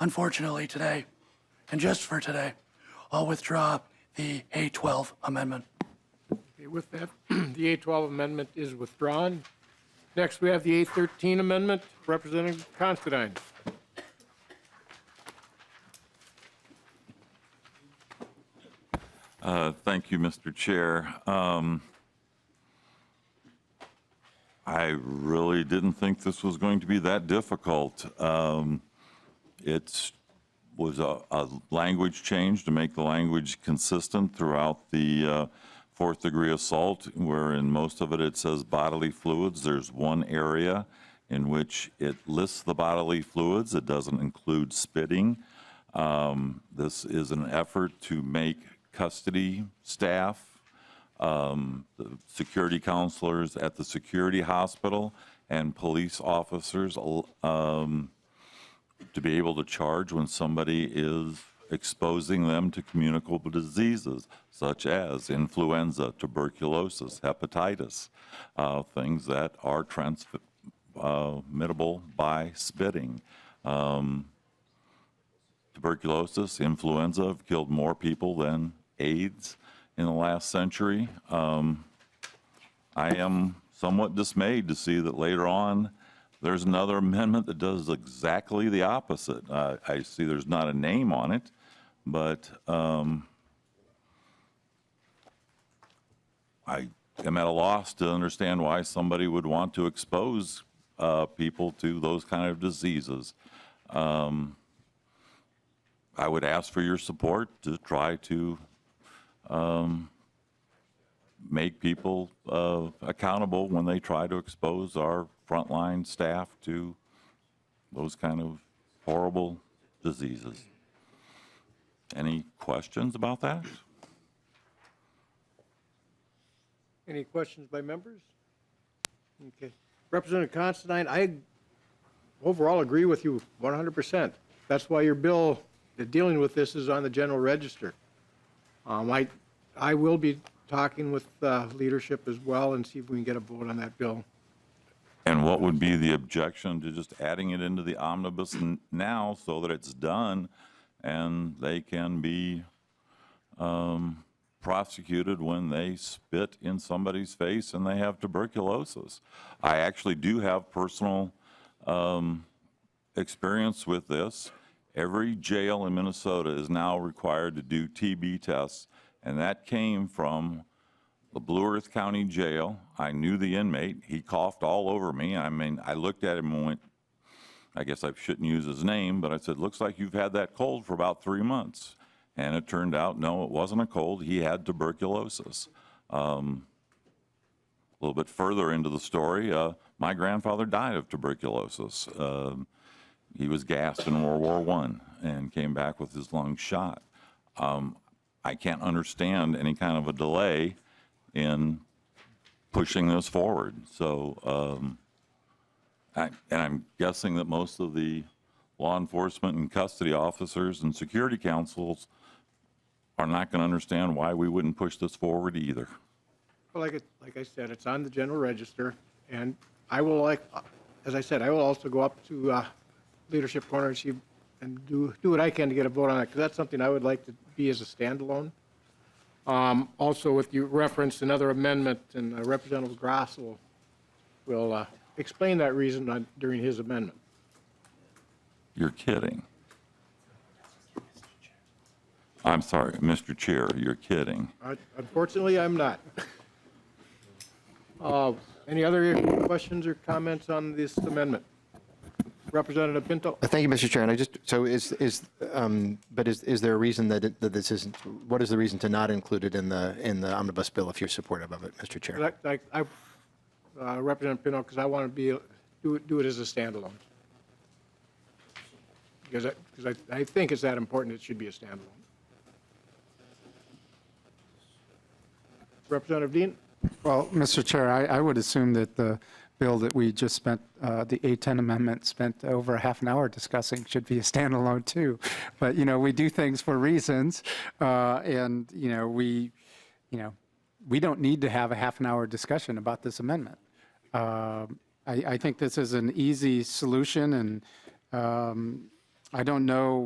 unfortunately today, and just for today, I'll withdraw the A12 amendment. Okay, with that, the A12 amendment is withdrawn. Next, we have the A13 amendment. Representative Considine. Thank you, Mr. Chair. I really didn't think this was going to be that difficult. It was a language change to make the language consistent throughout the fourth-degree assault, where in most of it, it says bodily fluids. There's one area in which it lists the bodily fluids. It doesn't include spitting. This is an effort to make custody staff, the security counselors at the security hospital, and police officers to be able to charge when somebody is exposing them to communicable diseases such as influenza, tuberculosis, hepatitis, things that are transmittable by spitting. Tuberculosis, influenza have killed more people than AIDS in the last century. I am somewhat dismayed to see that later on there's another amendment that does exactly the opposite. I see there's not a name on it, but I am at a loss to understand why somebody would want to expose people to those kind of diseases. I would ask for your support to try to make people accountable when they try to expose our frontline staff to those kind of horrible diseases. Any questions about that? Any questions by members? Okay. Representative Considine, I overall agree with you 100%. That's why your bill dealing with this is on the general register. I will be talking with leadership as well and see if we can get a vote on that bill. And what would be the objection to just adding it into the omnibus now so that it's done and they can be prosecuted when they spit in somebody's face and they have tuberculosis? I actually do have personal experience with this. Every jail in Minnesota is now required to do TB tests, and that came from the Blue Earth County Jail. I knew the inmate. He coughed all over me. I mean, I looked at him and went, I guess I shouldn't use his name, but I said, looks like you've had that cold for about 3 months. And it turned out, no, it wasn't a cold. He had tuberculosis. A little bit further into the story, my grandfather died of tuberculosis. He was gassed in World War I and came back with his lungs shot. I can't understand any kind of a delay in pushing this forward. So, and I'm guessing that most of the law enforcement and custody officers and security councils are not going to understand why we wouldn't push this forward either. Well, like I said, it's on the general register, and I will, as I said, I will also go up to leadership corner and see and do what I can to get a vote on it, because that's something I would like to be as a standalone. Also, with you referenced another amendment, and Representative Grass will explain that reason during his amendment. You're kidding. I'm sorry, Mr. Chair, you're kidding. Unfortunately, I'm not. Any other questions or comments on this amendment? Representative Pinto. Thank you, Mr. Chair. And I just, so is there a reason that this isn't, what is the reason to not include it in the omnibus bill if you're supportive of it, Mr. Chair? Representative Pinto, because I want to do it as a standalone. Because I think it's that important, it should be a standalone. Representative Dean? Well, Mr. Chair, I would assume that the bill that we just spent, the A10 amendment, spent over a half an hour discussing should be a standalone too. But, we do things for reasons, and, we don't need to have a half an hour discussion about this amendment. I think this is an easy solution, and I don't know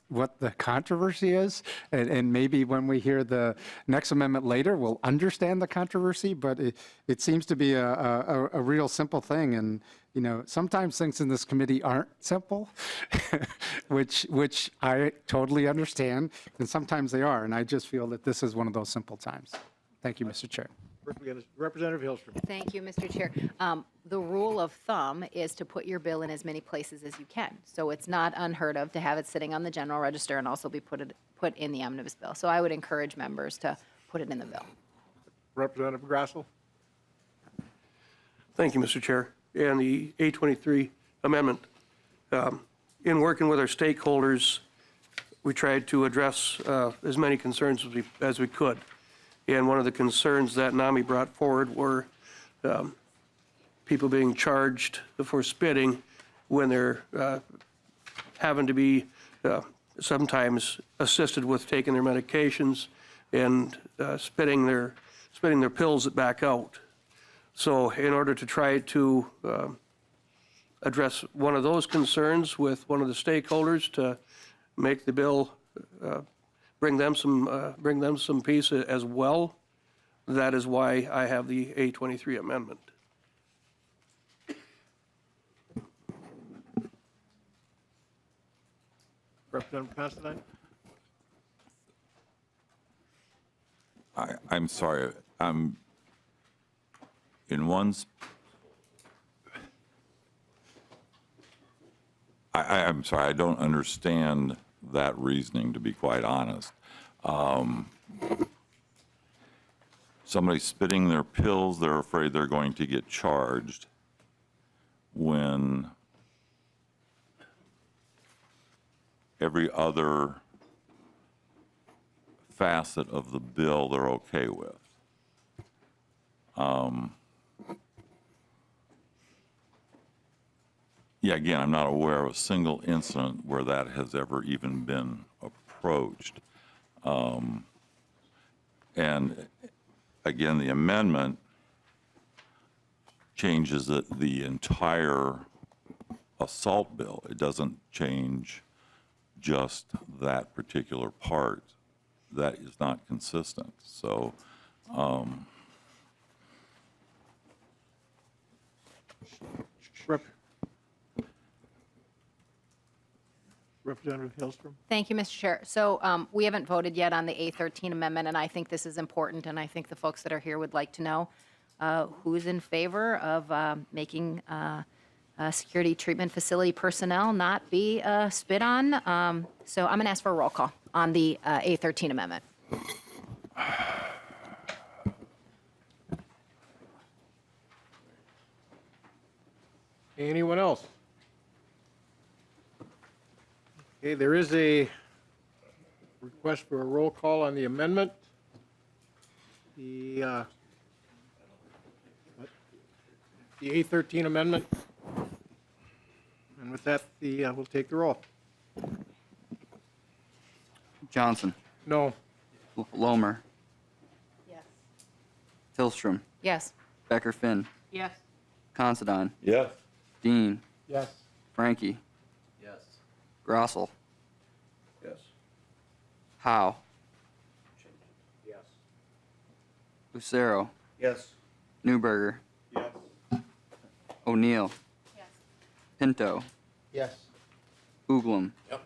what the controversy is, and maybe when we hear the next amendment later, we'll understand the controversy, but it seems to be a real simple thing, and sometimes things in this committee aren't simple, which I totally understand, and sometimes they are, and I just feel that this is one of those simple times. Thank you, Mr. Chair. Representative Hillstrom. Thank you, Mr. Chair. The rule of thumb is to put your bill in as many places as you can. So it's not unheard of to have it sitting on the general register and also be put in the omnibus bill. So I would encourage members to put it in the bill. Representative Grassel. Thank you, Mr. Chair. And the A23 amendment, in working with our stakeholders, we tried to address as many concerns as we could. And one of the concerns that NAMI brought forward were people being charged for spitting when they're having to be sometimes assisted with taking their medications and spitting their pills back out. So in order to try to address one of those concerns with one of the stakeholders to make the bill bring them some peace as well. That is why I have the A23 amendment. Representative Considine. I'm sorry. I'm in one. I'm sorry. I don't understand that reasoning, to be quite honest. Somebody spitting their pills, they're afraid they're going to get charged, when every other facet of the bill they're okay with. Yeah, again, I'm not aware of a single incident where that has ever even been approached. And again, the amendment changes the entire assault bill. It doesn't change just that particular part. That is not consistent. So, Representative Hillstrom? Thank you, Mr. Chair. So we haven't voted yet on the A13 amendment, and I think this is important, and I think the folks that are here would like to know who's in favor of making security treatment facility personnel not be spit on. So I'm going to ask for a roll call on the A13 amendment. Anyone else? Okay, there is a request for a roll call on the amendment. The A13 amendment. And with that, we'll take the roll. Johnson. No. Lomer. Yes. Hillstrom. Yes. Becker Finn. Yes. Considine. Yes. Dean. Yes. Frankie. Yes. Grossel. Yes. Howe. Yes. Lucero. Yes. Newberger. Yes. O'Neill. Yes. Pinto. Yes. Uglum. Yep.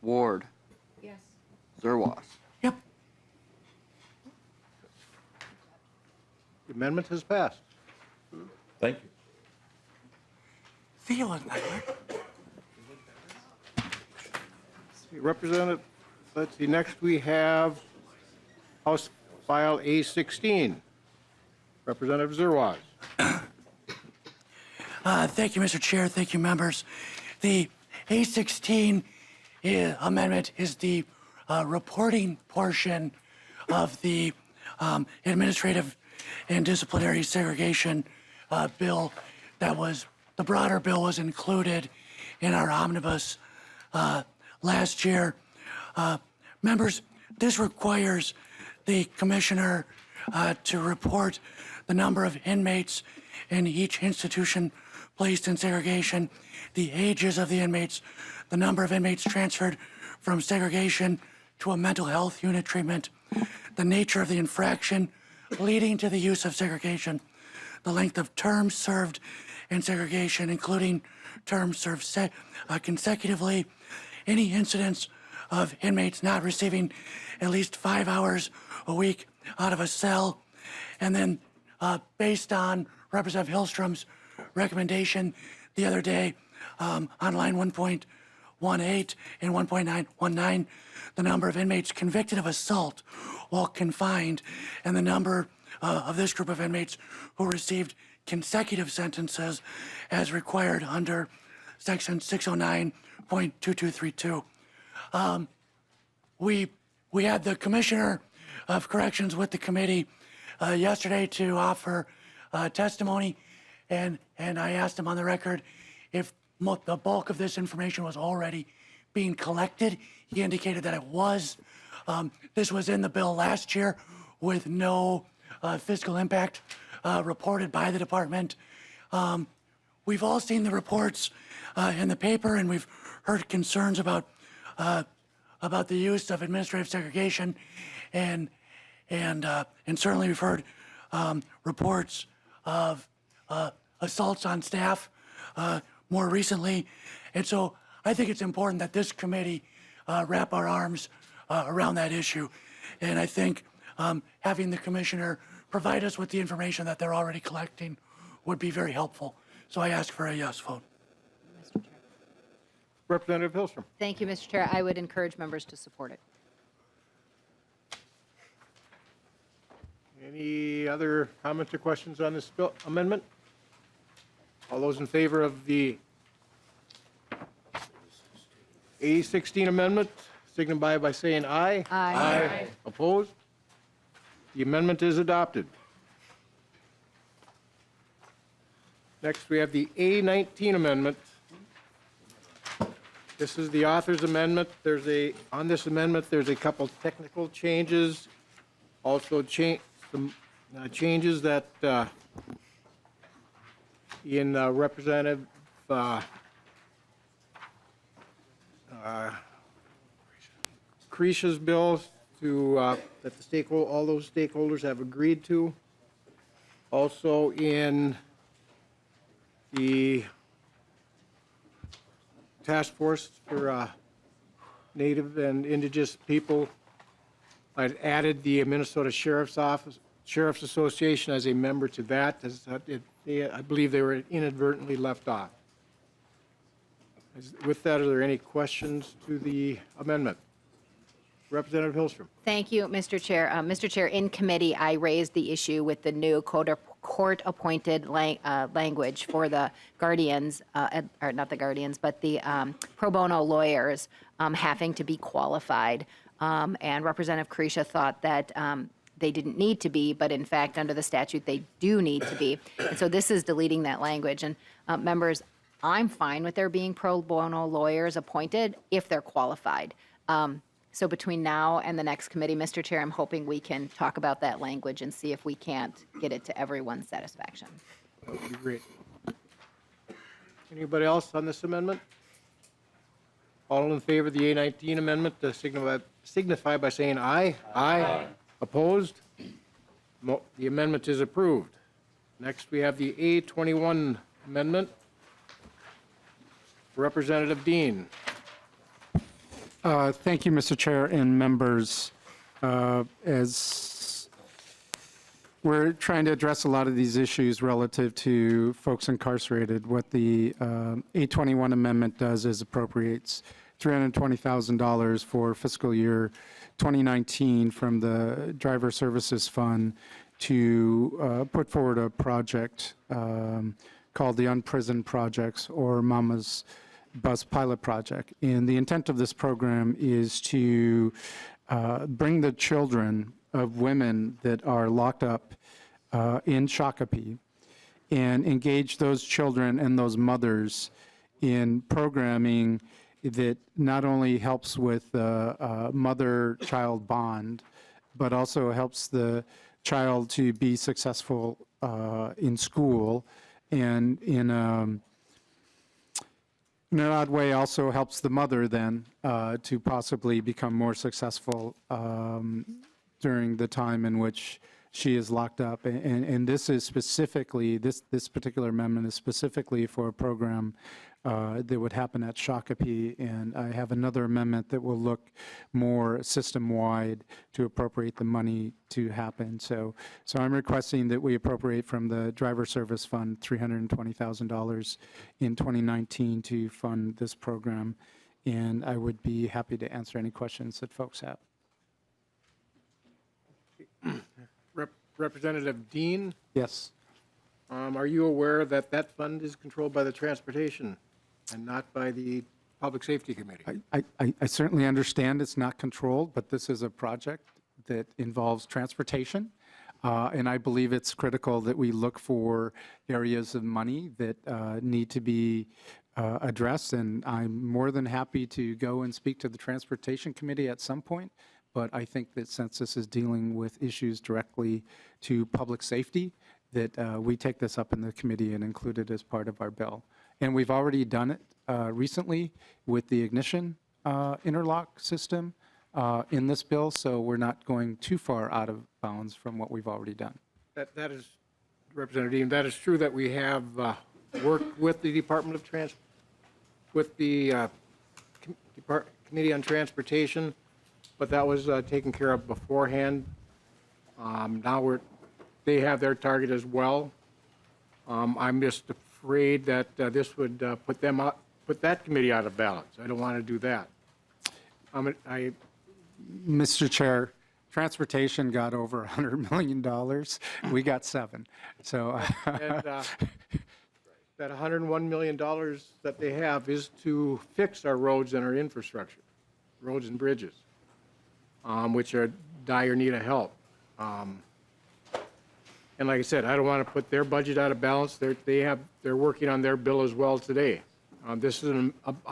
Ward. Yes. Zerwas. Yep. The amendment has passed. Thank you. Feeling that way. Representative, let's see, next we have House File A16. Representative Zerwas. Thank you, Mr. Chair. Thank you, members. The A16 amendment is the reporting portion of the administrative and disciplinary segregation bill that was, the broader bill was included in our omnibus last year. Members, this requires the commissioner to report the number of inmates in each institution placed in segregation, the ages of the inmates, the number of inmates transferred from segregation to a mental health unit treatment, the nature of the infraction leading to the use of segregation, the length of terms served in segregation, including terms served consecutively, any incidents of inmates not receiving at least 5 hours a week out of a cell, and then based on Representative Hillstrom's recommendation the other day on line 1.18 and 1.919, the number of inmates convicted of assault while confined, and the number of this group of inmates who received consecutive sentences as required under section 609.2232. We had the Commissioner of Corrections with the committee yesterday to offer testimony, and I asked him on the record if the bulk of this information was already being collected. He indicated that it was. This was in the bill last year with no fiscal impact reported by the department. We've all seen the reports in the paper, and we've heard concerns about the use of administrative segregation, and certainly we've heard reports of assaults on staff more recently. And so I think it's important that this committee wrap our arms around that issue. And I think having the commissioner provide us with the information that they're already collecting would be very helpful. So I ask for a yes vote. Representative Hillstrom. Thank you, Mr. Chair. I would encourage members to support it. Any other comments or questions on this bill amendment? All those in favor of the A16 amendment, signify by saying aye. Aye. Opposed? The amendment is adopted. Next, we have the A19 amendment. This is the author's amendment. On this amendment, there's a couple technical changes. Also, some changes that in Representative Creech's bill that all those stakeholders have agreed to. Also in the task force for Native and Indigenous people, I'd added the Minnesota Sheriff's Association as a member to that. I believe they were inadvertently left off. With that, are there any questions to the amendment? Representative Hillstrom. Thank you, Mr. Chair. Mr. Chair, in committee, I raised the issue with the new court-appointed language for the guardians, or not the guardians, but the pro bono lawyers having to be qualified. And Representative Creech thought that they didn't need to be, but in fact, under the statute, they do need to be. And so this is deleting that language. And members, I'm fine with there being pro bono lawyers appointed if they're qualified. So between now and the next committee, Mr. Chair, I'm hoping we can talk about that language and see if we can't get it to everyone's satisfaction. That would be great. Anybody else on this amendment? All in favor of the A19 amendment, signify by saying aye. Aye. Opposed? The amendment is approved. Next, we have the A21 amendment. Representative Dean. Thank you, Mr. Chair and members. As we're trying to address a lot of these issues relative to folks incarcerated, what the A21 amendment does is appropriates $320,000 for fiscal year 2019 from the Driver Services Fund to put forward a project called the Unprisoned Projects, or Mama's Bus Pilot Project. And the intent of this program is to bring the children of women that are locked up in Shakopee and engage those children and those mothers in programming that not only helps with the mother-child bond, but also helps the child to be successful in school, and in an odd way also helps the mother then to possibly become more successful during the time in which she is locked up. And this is specifically, this particular amendment is specifically for a program that would happen at Shakopee. And I have another amendment that will look more system-wide to appropriate the money to happen. So I'm requesting that we appropriate from the Driver Service Fund $320,000 in 2019 to fund this program. And I would be happy to answer any questions that folks have. Representative Dean, Yes. are you aware that that fund is controlled by the Transportation and not by the Public Safety Committee? I certainly understand it's not controlled, but this is a project that involves transportation. And I believe it's critical that we look for areas of money that need to be addressed. And I'm more than happy to go and speak to the Transportation Committee at some point. But I think that since this is dealing with issues directly to public safety, that we take this up in the committee and include it as part of our bill. And we've already done it recently with the ignition interlock system in this bill, so we're not going too far out of bounds from what we've already done. That is, Representative Dean, that is true that we have worked with the Department of with the Committee on Transportation, but that was taken care of beforehand. Now they have their target as well. I'm just afraid that this would put that committee out of balance. I don't want to do that. Mr. Chair, transportation got over $100 million. We got 7. So And that $101 million that they have is to fix our roads and our infrastructure, roads and bridges, which are dire need of help. And like I said, I don't want to put their budget out of balance. They're working on their bill as well today. I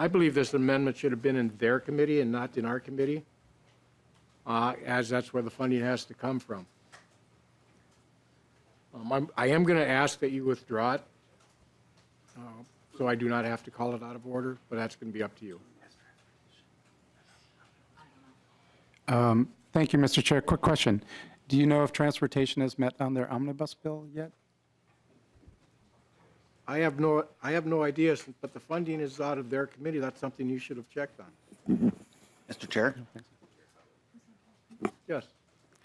believe this amendment should have been in their committee and not in our committee, as that's where the funding has to come from. I am going to ask that you withdraw it, so I do not have to call it out of order, but that's going to be up to you. Thank you, Mr. Chair. Quick question. Do you know if transportation has met on their omnibus bill yet? I have no idea, but the funding is out of their committee. That's something you should have checked on. Mr. Chair, Yes,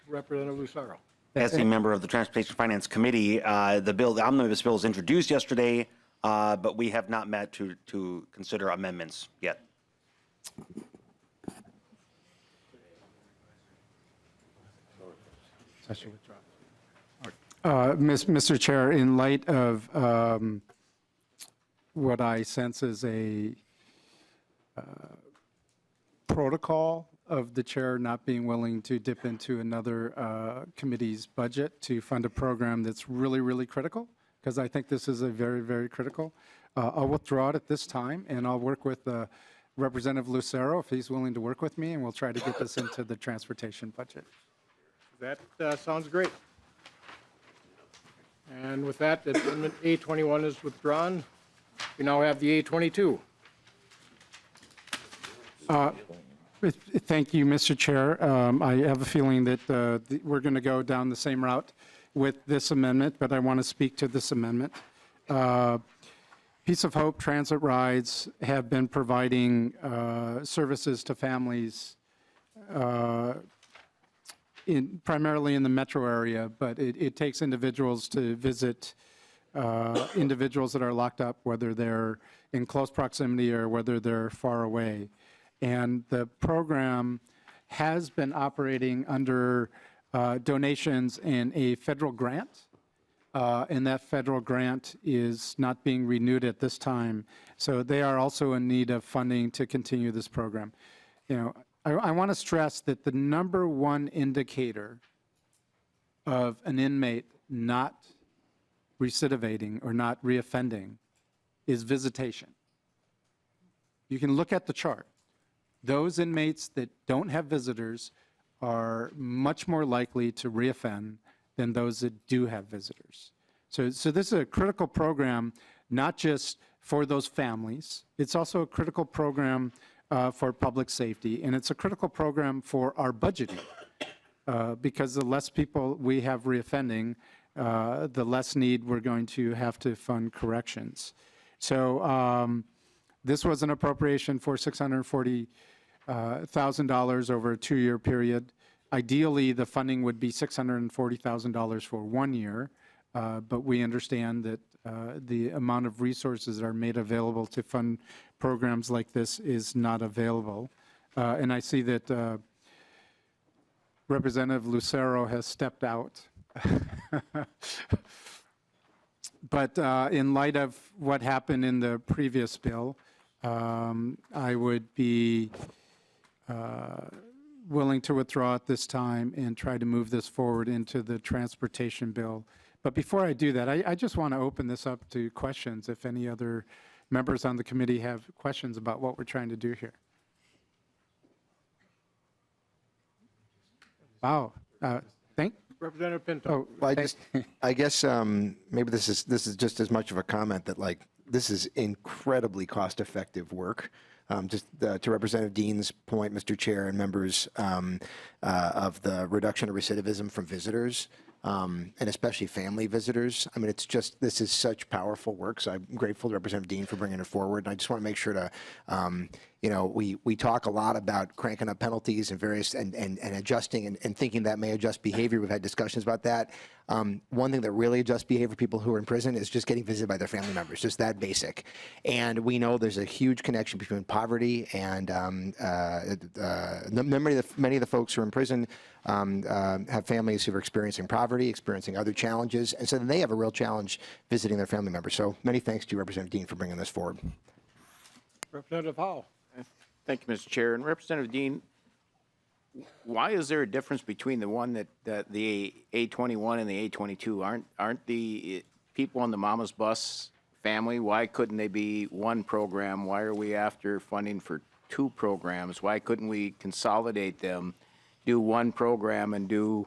Representative Lucero. as a member of the Transportation Finance Committee, the omnibus bill was introduced yesterday, but we have not met to consider amendments yet. Mr. Chair, in light of what I sense is a protocol of the chair not being willing to dip into another committee's budget to fund a program that's really, really critical, because I think this is a very, very critical. I'll withdraw it at this time, and I'll work with Representative Lucero if he's willing to work with me, and we'll try to get this into the transportation budget. That sounds great. And with that, Amendment A21 is withdrawn. We now have the A22. Thank you, Mr. Chair. I have a feeling that we're going to go down the same route with this amendment, but I want to speak to this amendment. Piece of Hope Transit Rides have been providing services to families primarily in the metro area, but it takes individuals to visit individuals that are locked up, whether they're in close proximity or whether they're far away. And the program has been operating under donations and a federal grant, and that federal grant is not being renewed at this time. So they are also in need of funding to continue this program. You know, I want to stress that the number one indicator of an inmate not recidivating or not reoffending is visitation. You can look at the chart. Those inmates that don't have visitors are much more likely to reoffend than those that do have visitors. So this is a critical program, not just for those families. It's also a critical program for public safety, and it's a critical program for our budgeting, because the less people we have reoffending, the less need we're going to have to fund corrections. So this was an appropriation for $640,000 over a 2-year period. Ideally, the funding would be $640,000 for 1 year, but we understand that the amount of resources that are made available to fund programs like this is not available. And I see that Representative Lucero has stepped out. But in light of what happened in the previous bill, I would be willing to withdraw at this time and try to move this forward into the transportation bill. But before I do that, I just want to open this up to questions if any other members on the committee have questions about what we're trying to do here. Wow. Representative Pinto. Oh, well, I guess maybe this is just as much of a comment that, like, this is incredibly cost-effective work. Just to Representative Dean's point, Mr. Chair and members, of the reduction of recidivism from visitors, and especially family visitors. I mean, it's just, this is such powerful work, so I'm grateful to Representative Dean for bringing it forward. And I just want to make sure to, you know, we talk a lot about cranking up penalties and various, and adjusting and thinking that may adjust behavior. We've had discussions about that. One thing that really adjusts behavior for people who are in prison is just getting visited by their family members, just that basic. And we know there's a huge connection between poverty and many of the folks who are in prison have families who are experiencing poverty, experiencing other challenges, and so then they have a real challenge visiting their family members. So many thanks to you, Representative Dean, for bringing this forward. Representative Howell. Thank you, Mr. Chair. And Representative Dean, why is there a difference between the one that the A21 and the A22? Aren't the people on the Mama's Bus family, why couldn't they be one program? Why are we after funding for two programs? Why couldn't we consolidate them, do one program and do,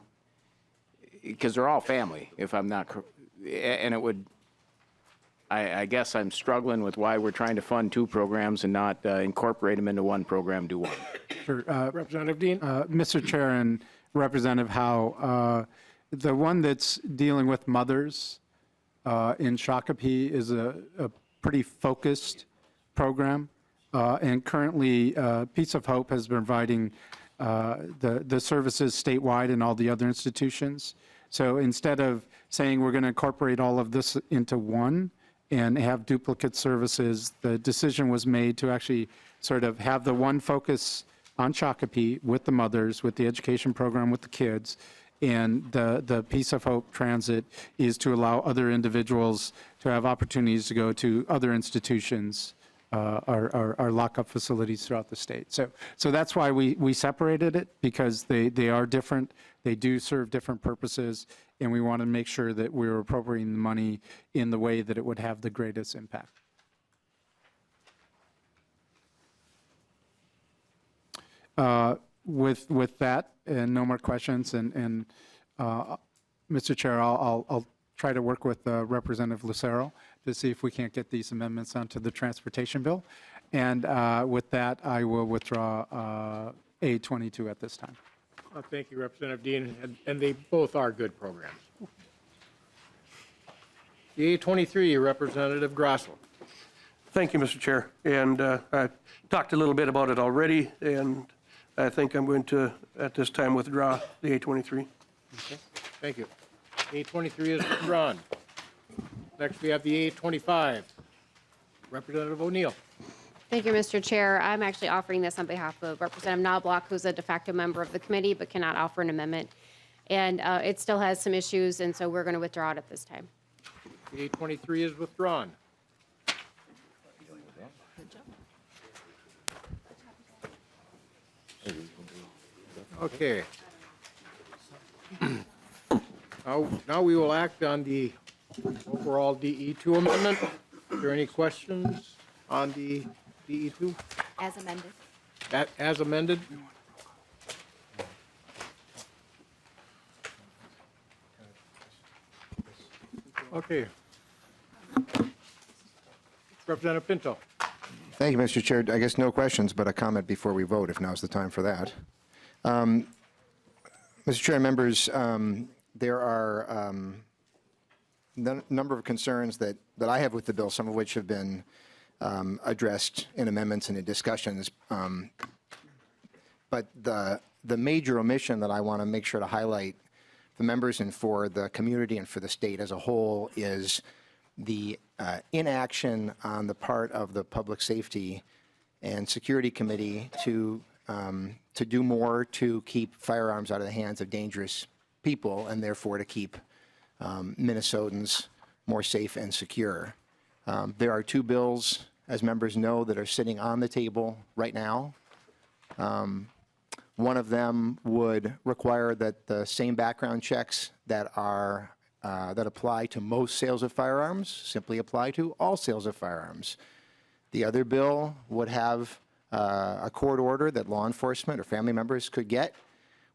because they're all family, if I'm not, and it would, I guess I'm struggling with why we're trying to fund two programs and not incorporate them into one program, do one. Sure. Representative Dean? Mr. Chair and Representative Howe, the one that's dealing with mothers in Shakopee is a pretty focused program. And currently, Piece of Hope has been providing the services statewide in all the other institutions. So instead of saying we're going to incorporate all of this into one and have duplicate services, the decision was made to actually sort of have the one focus on Shakopee with the mothers, with the education program with the kids, and the Piece of Hope Transit is to allow other individuals to have opportunities to go to other institutions, our lockup facilities throughout the state. So that's why we separated it, because they are different. They do serve different purposes, and we want to make sure that we're appropriating the money in the way that it would have the greatest impact. With that, and no more questions, and Mr. Chair, I'll try to work with Representative Lucero to see if we can't get these amendments onto the transportation bill. And with that, I will withdraw A22 at this time. Thank you, Representative Dean, and they both are good programs. The A23, Representative Grossel. Thank you, Mr. Chair. And I talked a little bit about it already, and I think I'm going to, at this time, withdraw the A23. Okay, thank you. A23 is withdrawn. Next, we have the A25. Representative O'Neill. Thank you, Mr. Chair. I'm actually offering this on behalf of Representative Knobloch, who's a de facto member of the committee but cannot offer an amendment. And it still has some issues, and so we're going to withdraw it at this time. The A23 is withdrawn. Okay. Now we will act on the overall DE2 amendment. Are there any questions on the DE2? As amended. As amended? Okay. Representative Pinto. Thank you, Mr. Chair. I guess no questions, but a comment before we vote, if now's the time for that. Mr. Chair, members, there are a number of concerns that I have with the bill, some of which have been addressed in amendments and in discussions. But the major omission that I want to make sure to highlight for members and for the community and for the state as a whole is the inaction on the part of the Public Safety and Security Committee to do more to keep firearms out of the hands of dangerous people, and therefore to keep Minnesotans more safe and secure. There are two bills, as members know, that are sitting on the table right now. One of them would require that the same background checks that are that apply to most sales of firearms simply apply to all sales of firearms. The other bill would have a court order that law enforcement or family members could get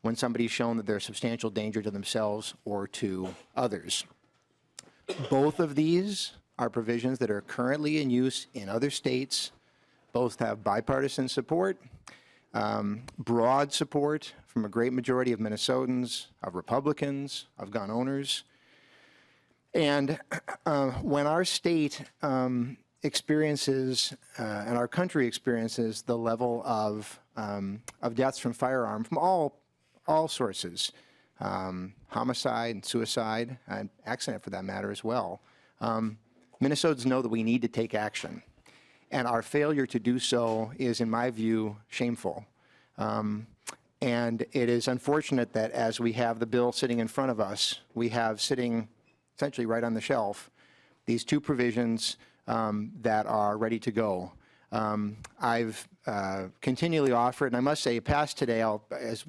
when somebody's shown that they're a substantial danger to themselves or to others. Both of these are provisions that are currently in use in other states. Both have bipartisan support, broad support from a great majority of Minnesotans, of Republicans, of gun owners. And when our state experiences and our country experiences the level of deaths from firearm from all sources, homicide and suicide and accident for that matter as well, Minnesotans know that we need to take action. And our failure to do so is, in my view, shameful. And it is unfortunate that as we have the bill sitting in front of us, we have sitting essentially right on the shelf these two provisions that are ready to go. I've continually offered, and I must say, past today, I'll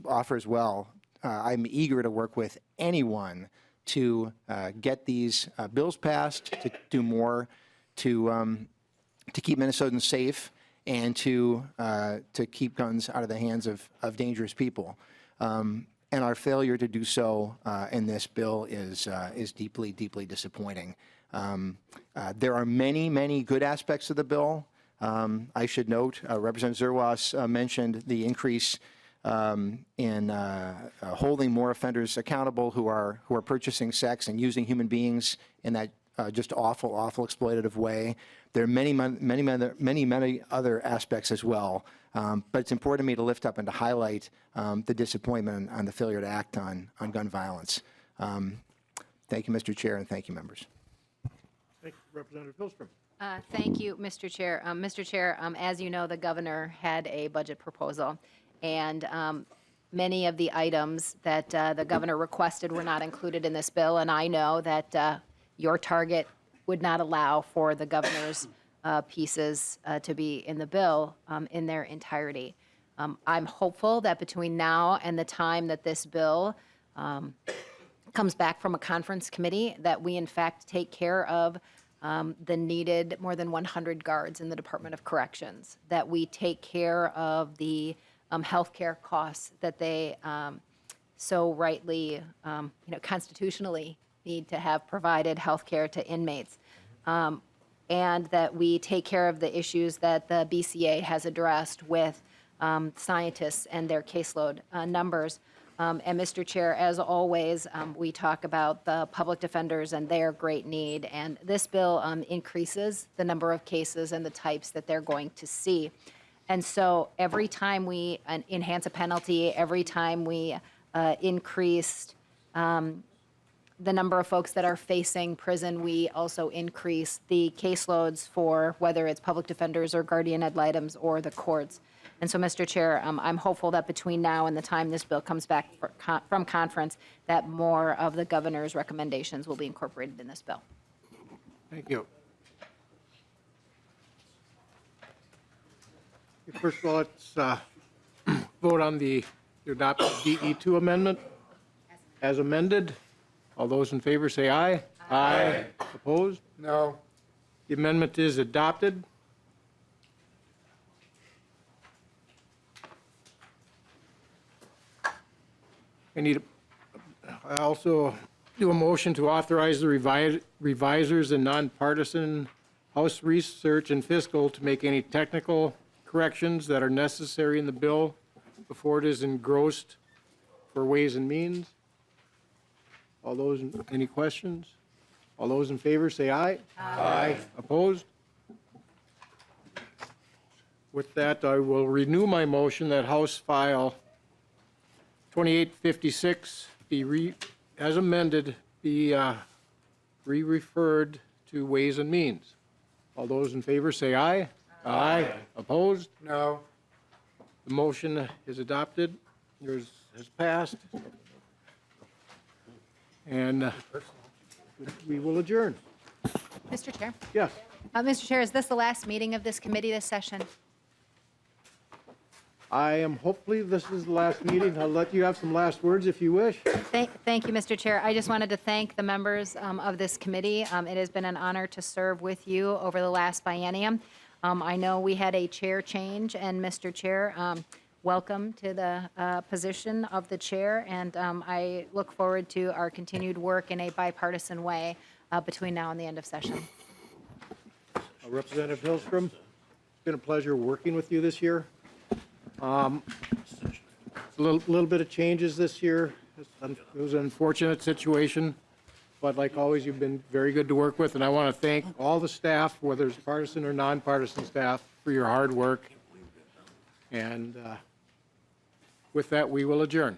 offer as well. I'm eager to work with anyone to get these bills passed, to do more to keep Minnesotans safe, and to keep guns out of the hands of dangerous people. And our failure to do so in this bill is deeply, deeply disappointing. There are many, many good aspects of the bill. I should note, Representative Zerwas mentioned the increase in holding more offenders accountable who are purchasing sex and using human beings in that just awful, awful exploitative way. There are many other aspects as well. But it's important to me to lift up and to highlight the disappointment on the failure to act on gun violence. Thank you, Mr. Chair, and thank you, members. Thank you, Representative Hillstrom. Thank you, Mr. Chair. Mr. Chair, as you know, the governor had a budget proposal, and many of the items that the governor requested were not included in this bill, and I know that your target would not allow for the governor's pieces to be in the bill in their entirety. I'm hopeful that between now and the time that this bill comes back from a conference committee, that we in fact take care of the needed more than 100 guards in the Department of Corrections, that we take care of the healthcare costs that they so rightly, constitutionally need to have provided healthcare to inmates, and that we take care of the issues that the BCA has addressed with scientists and their caseload numbers. And Mr. Chair, as always, we talk about the public defenders and their great need, and this bill increases the number of cases and the types that they're going to see. And so every time we enhance a penalty, every time we increased the number of folks that are facing prison, we also increase the caseloads for whether it's public defenders or guardian ad litems or the courts. And so, Mr. Chair, I'm hopeful that between now and the time this bill comes back from conference, that more of the governor's recommendations will be incorporated in this bill. Thank you. First of all, let's vote on the adopted DE2 amendment as amended. All those in favor say aye. Aye. Opposed? No. The amendment is adopted. I also do a motion to authorize the revisers and nonpartisan House Research and Fiscal to make any technical corrections that are necessary in the bill before it is engrossed for Ways and Means. All those, any questions? All those in favor say aye. Aye. Opposed? With that, I will renew my motion that House File 2856 be as amended, be re-referred to Ways and Means. All those in favor say aye. Aye. Opposed? No. The motion is adopted. Yours has passed. And we will adjourn. Mr. Chair? Yes. Mr. Chair, is this the last meeting of this committee this session? Hopefully this is the last meeting. I'll let you have some last words if you wish. Thank you, Mr. Chair. I just wanted to thank the members of this committee. It has been an honor to serve with you over the last biennium. I know we had a chair change, and Mr. Chair, welcome to the position of the chair, and I look forward to our continued work in a bipartisan way between now and the end of session. Representative Hillstrom, it's been a pleasure working with you this year. A little bit of changes this year. It was an unfortunate situation, but like always, you've been very good to work with, and I want to thank all the staff, whether it's partisan or nonpartisan staff, for your hard work. And with that, we will adjourn.